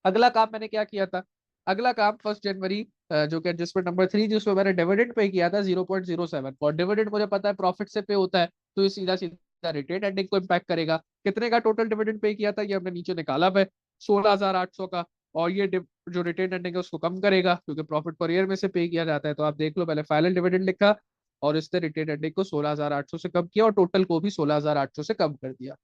अगला काम मैंने क्या किया था, अगला काम 1 जनवरी जो कि एडजस्टमेंट नंबर 3 जिसमें मैंने डिविडेंड पे किया था 0.07, और डिविडेंड मुझे पता है प्रॉफिट से पे होता है, तो ये सीधा सीधा रिटेन अर्निंग को इम्पैक्ट करेगा। कितने का टोटल डिविडेंड पे किया था, ये हमने नीचे निकाला है 16,800 का, और ये जो रिटेन अर्निंग है उसको कम करेगा, क्योंकि प्रॉफिट पर ईयर में से पे किया जाता है। तो आप देख लो पहले फाइनल डिविडेंड लिखा, और इसने रिटेन अर्निंग को 16,800 से कम किया, और टोटल को भी 16,800 से कम कर दिया।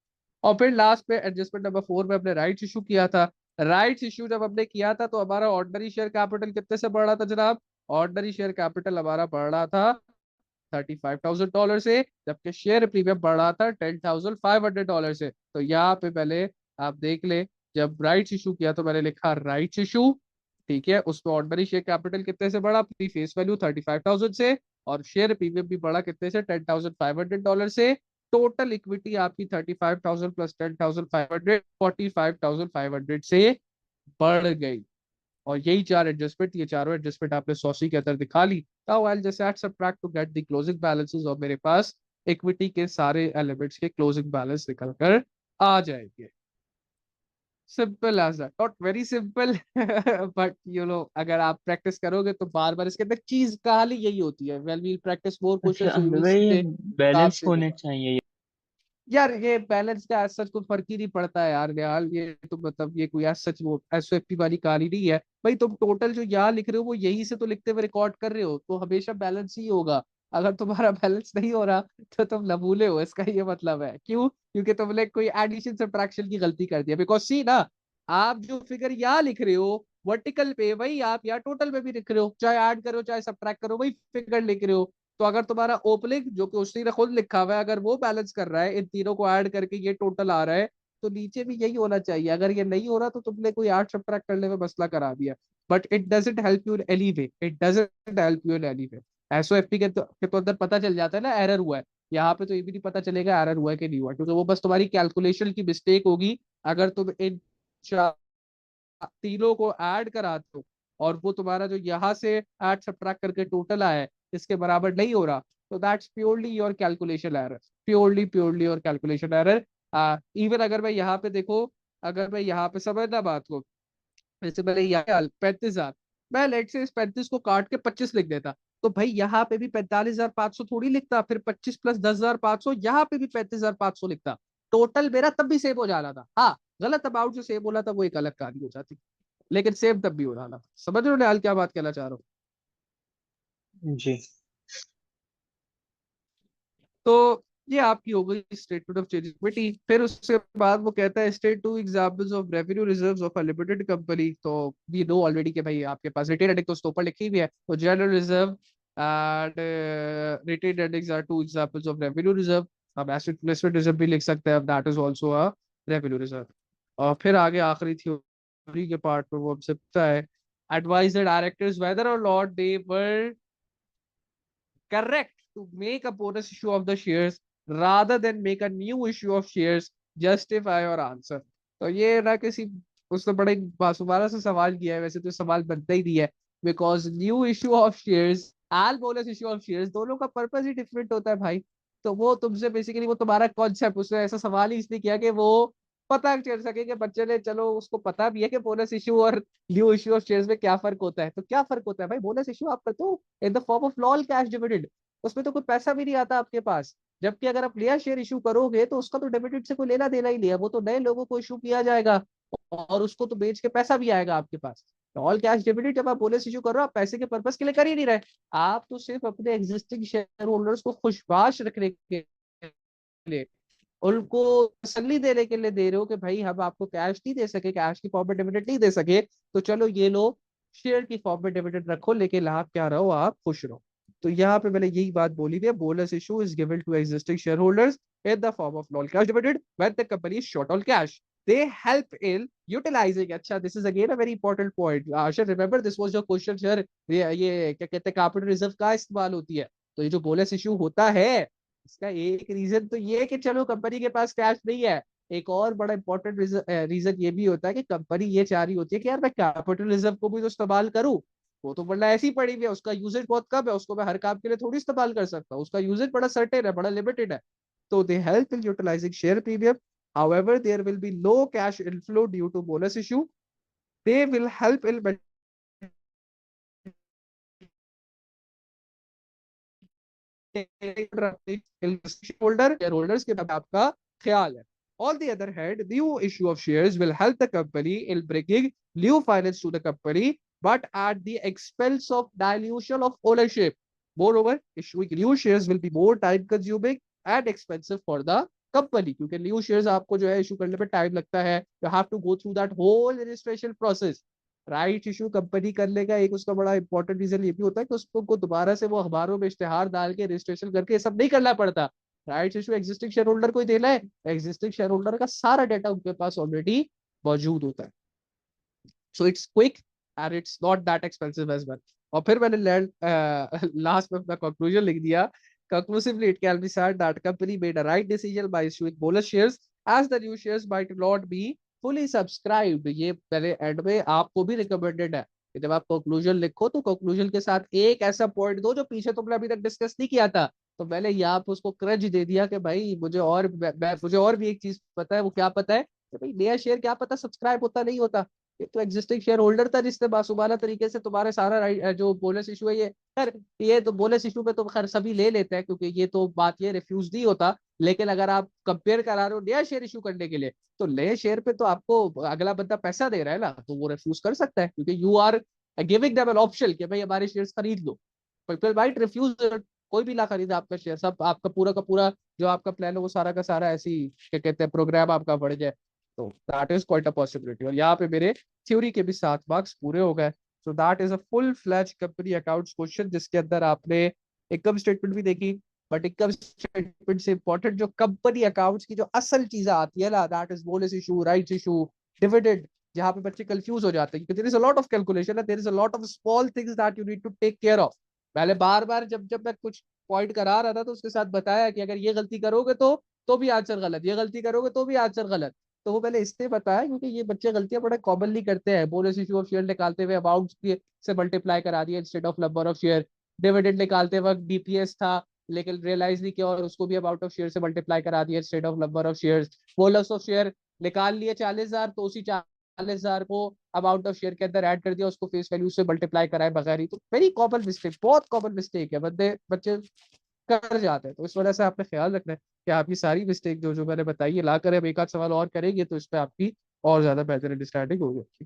और फिर लास्ट पे एडजस्टमेंट नंबर 4 में हमने राइट्स इशू किया था। राइट्स इशू जब हमने किया था तो हमारा ऑर्डिनरी शेयर कैपिटल कितने से बढ़ रहा था जनाब, ऑर्डिनरी शेयर कैपिटल हमारा बढ़ रहा था $35,000 से, जबकि शेयर प्रीमियम बढ़ रहा था $10,500 से। तो यहाँ पे पहले आप देख ले, जब राइट्स इशू किया तो मैंने लिखा राइट्स इशू, ठीक है, उसमें ऑर्डिनरी शेयर कैपिटल कितने से बढ़ा, अपनी फेस वैल्यू 35,000 से, और शेयर प्रीमियम भी बढ़ा कितने से, $10,500 से। टोटल इक्विटी आपकी 35,000 प्लस 10,500, 45,500 से बढ़ गई। और यही चार एडजस्टमेंट, ये चारों एडजस्टमेंट आपने सॉसी के अंदर दिखा ली। Now I will just add subtract to get the closing balances, और मेरे पास इक्विटी के सारे एलिमेंट्स के क्लोजिंग बैलेंस निकल कर आ जाएंगे। Simple as that, not very simple but you know अगर आप प्रैक्टिस करोगे तो बार बार इसके अंदर चीज कहानी यही होती है, वेल वी प्रैक्टिस मोर अच्छा क्वेश्चंस वी विल भाई, ये सीधे हिसाब बैलेंस से होने होगा। चाहिए। यार ये बैलेंस का एज सच कोई फर्क ही नहीं पड़ता है यार निहाल, ये तो मतलब ये कोई एज सच वो एसओएफपी वाली कहानी नहीं है भाई। तुम टोटल जो यहाँ लिख रहे हो वो यही से तो लिखते हुए रिकॉर्ड कर रहे हो, तो हमेशा बैलेंस ही होगा। अगर तुम्हारा बैलेंस नहीं हो रहा तो तुम लबूले हो, इसका ये मतलब है। क्यों, क्योंकि तुमने कोई एडिशन सब्ट्रैक्शन की गलती कर दिया। बिकॉज सी ना, आप जो फिगर यहाँ लिख रहे हो वर्टिकल पे, वही आप यहाँ टोटल में भी लिख रहे हो, चाहे ऐड करो चाहे सब्ट्रैक्ट करो वही फिगर लिख रहे हो। तो अगर तुम्हारा ओपनिंग जो कि उसने खुद लिखा हुआ है, अगर वो बैलेंस कर रहा है, इन तीनों को ऐड करके ये टोटल आ रहा है, तो नीचे भी यही होना चाहिए। अगर ये नहीं हो रहा तो तुमने कोई ऐड सब्ट्रैक्ट करने में मसला करा दिया। But it doesn't help you in any way, it doesn't help you in any way. SOFP के तो अंदर पता चल जाता है ना एरर हुआ है, यहाँ पे तो ये भी नहीं पता चलेगा एरर हुआ है कि नहीं हुआ, क्योंकि वो बस तुम्हारी कैलकुलेशन की मिस्टेक होगी। अगर तुम इन तीनों को ऐड कराते हो और वो तुम्हारा जो यहाँ से ऐड सब्ट्रैक्ट करके टोटल आया है इसके बराबर नहीं हो रहा, तो that's purely your calculation error, purely your calculation error. Even अगर मैं यहाँ पे देखो, अगर मैं यहाँ पे समझना बात को, जैसे मैंने यहाँ 35,000, मैं लेट से इस 35 को काट के 25 लिख देता, तो भाई यहाँ पे भी 45,500 थोड़ी लिखता, फिर 25 प्लस 10,500, यहाँ पे भी 35,500 लिखता, टोटल मेरा तब भी सेम हो जाना था। हाँ, गलत अमाउंट से सेम बोला था वो एक अलग कहानी हो जाती, लेकिन सेम तब भी हो रहा था। समझ रहे हो निहाल क्या बात कहना चाह रहा हूँ। जी। तो ये आपकी हो गई स्टेटमेंट ऑफ चेंज इक्विटी। फिर उसके बाद वो कहता है state to examples of revenue reserves of a limited company. तो वी नो ऑलरेडी कि भाई आपके पास रिटेन अर्निंग तो उसके ऊपर लिखी हुई है, तो general reserve and retain earnings are two examples of revenue reserve. हम एसेट प्लेसमेंट रिजर्व भी लिख सकते हैं, that is also a revenue reserve. और फिर आगे आखिरी थ्योरी के पार्ट में वो हमसे पूछता है एडवाइज द डायरेक्टर्स वेदर और not they were correct to make a bonus issue of the shares rather than make a new issue of shares, justify your answer। तो ये ना किसी, उसने बड़े बासुमारा से सवाल किया है, वैसे तो सवाल बनता ही नहीं है, because new issue of shares and bonus issue of shares दोनों का पर्पस ही डिफरेंट होता है भाई। तो वो तुमसे बेसिकली वो तुम्हारा कॉन्सेप्ट, उसने ऐसा सवाल ही इसलिए किया कि वो पता चल सके कि बच्चे ने, चलो उसको पता भी है कि बोनस इशू और न्यू इशू ऑफ शेयर्स में क्या फर्क होता है। तो क्या फर्क होता है भाई, बोनस इशू आप करते हो in the form of lol cash dividend, उसमें तो कोई पैसा भी नहीं आता आपके पास। जबकि अगर आप नया शेयर इशू करोगे तो उसका तो डिविडेंड से कोई लेना देना ही नहीं है, वो तो नए लोगों को इशू किया जाएगा और उसको तो बेच के पैसा भी आएगा आपके पास। ऑल कैश डिविडेंड जब आप बोनस इशू कर रहे हो, आप पैसे के पर्पस के लिए कर ही नहीं रहे, आप तो सिर्फ अपने एग्जिस्टिंग शेयर होल्डर्स को खुशबाश रखने के लिए, उनको तसल्ली देने के लिए दे रहे हो कि भाई हम आपको कैश नहीं दे सके, कैश की फॉर्म में डिविडेंड नहीं दे सके, तो चलो ये लो शेयर की फॉर्म में डिविडेंड रखो, लेकिन आप क्या रहो, आप खुश रहो। तो यहाँ पे मैंने यही बात बोली थी, bonus issue is given to existing share holders in the form of non-cash dividend when the company is short on cash. They help in utilizing. अच्छा, this is again a very important point. Should remember this was your question, sir. ये क्या कहते हैं, capital reserve का इस्तेमाल होती है। तो ये जो बोनस इशू होता है, इसका एक रीजन तो ये है कि चलो कंपनी के पास कैश नहीं है। एक और बड़ा इंपॉर्टेंट रीजन ये भी होता है कि कंपनी ये चाह रही होती है कि यार मैं कैपिटल रिजर्व को भी तो इस्तेमाल करूं। वो तो बड़ा ऐसी पड़ी हुई है, उसका यूजेज बहुत कम है, उसको मैं हर काम के लिए थोड़ी इस्तेमाल कर सकता हूँ, उसका यूजेज बड़ा सर्टेन है, बड़ा लिमिटेड है। So they help in utilizing share premium. However, there will be no cash inflow due to bonus issue. They will help in shareholders के बाद आपका ख्याल है। On the other hand, new issue of shares will help the company in bringing new finance to the company, but at the expense of dilution of ownership. Moreover, issuing new shares will be more time consuming and expensive for the company, क्योंकि new shares आपको जो है issue करने पे time लगता है, you have to go through that whole registration process. Right issue company करने का एक उसका बड़ा इंपॉर्टेंट रीजन ये भी होता है कि उसको दोबारा से वो अखबारों में इश्तेहार डाल के रजिस्ट्रेशन करके ये सब नहीं करना पड़ता। Right issue existing share holder को ही देना है, एग्जिस्टिंग शेयर होल्डर का सारा डाटा उनके पास ऑलरेडी मौजूद होता है। So it's quick and it's not that expensive as well. और फिर मैंने लास्ट में अपना कंक्लूजन लिख दिया। Conclusively, it can be said that company made a right decision by issuing bonus shares, as the new shares might not be fully subscribed. ये पहले and में आपको भी रिकमेंडेड है कि जब आप कंक्लूजन लिखो तो कंक्लूजन के साथ एक ऐसा पॉइंट दो जो पीछे तुमने अभी तक डिस्कस नहीं किया था। तो मैंने यहाँ पे उसको क्रज दे दिया कि भाई मुझे और भी एक चीज पता है। वो क्या पता है कि भाई नया शेयर क्या पता सब्सक्राइब होता नहीं होता। ये तो एग्जिस्टिंग शेयर होल्डर था जिसने बासुबाना तरीके से तुम्हारे सारा जो बोनस इशू है ये तो बोनस इशू पे तो खैर सभी ले लेते हैं, क्योंकि ये तो बात ये रिफ्यूज नहीं होता। लेकिन अगर आप कंपेयर करा रहे हो नया शेयर इशू करने के लिए, तो नए शेयर पे तो आपको अगला बंदा पैसा दे रहा है ना, तो वो रिफ्यूज कर सकता है, क्योंकि you are giving them an option कि भाई हमारे शेयर खरीद लो। पीपल माइट रिफ्यूज, कोई भी ना खरीदे आपका शेयर, सब आपका पूरा का पूरा जो आपका प्लान है वो सारा का सारा ऐसी क्या कहते हैं प्रोग्राम आपका बढ़ जाए। तो that is quite a possibility. और यहाँ पे मेरे थ्योरी के भी 7 मार्क्स पूरे हो गए। So that is a full fledged company accounts question, जिसके अंदर आपने इनकम स्टेटमेंट भी देखी, बट इनकम स्टेटमेंट से इंपॉर्टेंट जो कंपनी अकाउंट्स की जो असल चीजें आती है ना, that is bonus issue, rights issue, dividend, जहां पे बच्चे कंफ्यूज हो जाते हैं, क्योंकि there is a lot of calculation, there is a lot of small things that you need to take care of. पहले बार बार जब जब मैं कुछ पॉइंट करा रहा था तो उसके साथ बताया कि अगर ये गलती करोगे तो भी आंसर गलत, ये गलती करोगे तो भी आंसर गलत। तो वो मैंने इसलिए बताया क्योंकि ये बच्चे गलतियां बड़ा कॉमनली करते हैं। बोनस इशू ऑफ शेयर निकालते हुए अमाउंट से मल्टीप्लाई करा दिया instead of number of share. Dividend निकालते वक्त डीपीएस था, लेकिन रियलाइज नहीं किया और उसको भी अमाउंट ऑफ शेयर से मल्टीप्लाई करा दिया instead of number of share. Bonus of share निकाल लिए 40,000, तो उसी 40,000 को अमाउंट ऑफ शेयर के अंदर ऐड कर दिया, उसको फेस वैल्यू से मल्टीप्लाई कराए बगैर ही। तो वेरी कॉमन मिस्टेक, बहुत कॉमन मिस्टेक है, बच्चे कर जाते हैं। तो इस वजह से आपने ख्याल रखना है कि आपकी सारी मिस्टेक जो जो मैंने बताई है ला कर, अब एक आध सवाल और करेंगे तो इस पर आपकी और ज्यादा बेहतर अंडरस्टैंडिंग होगी।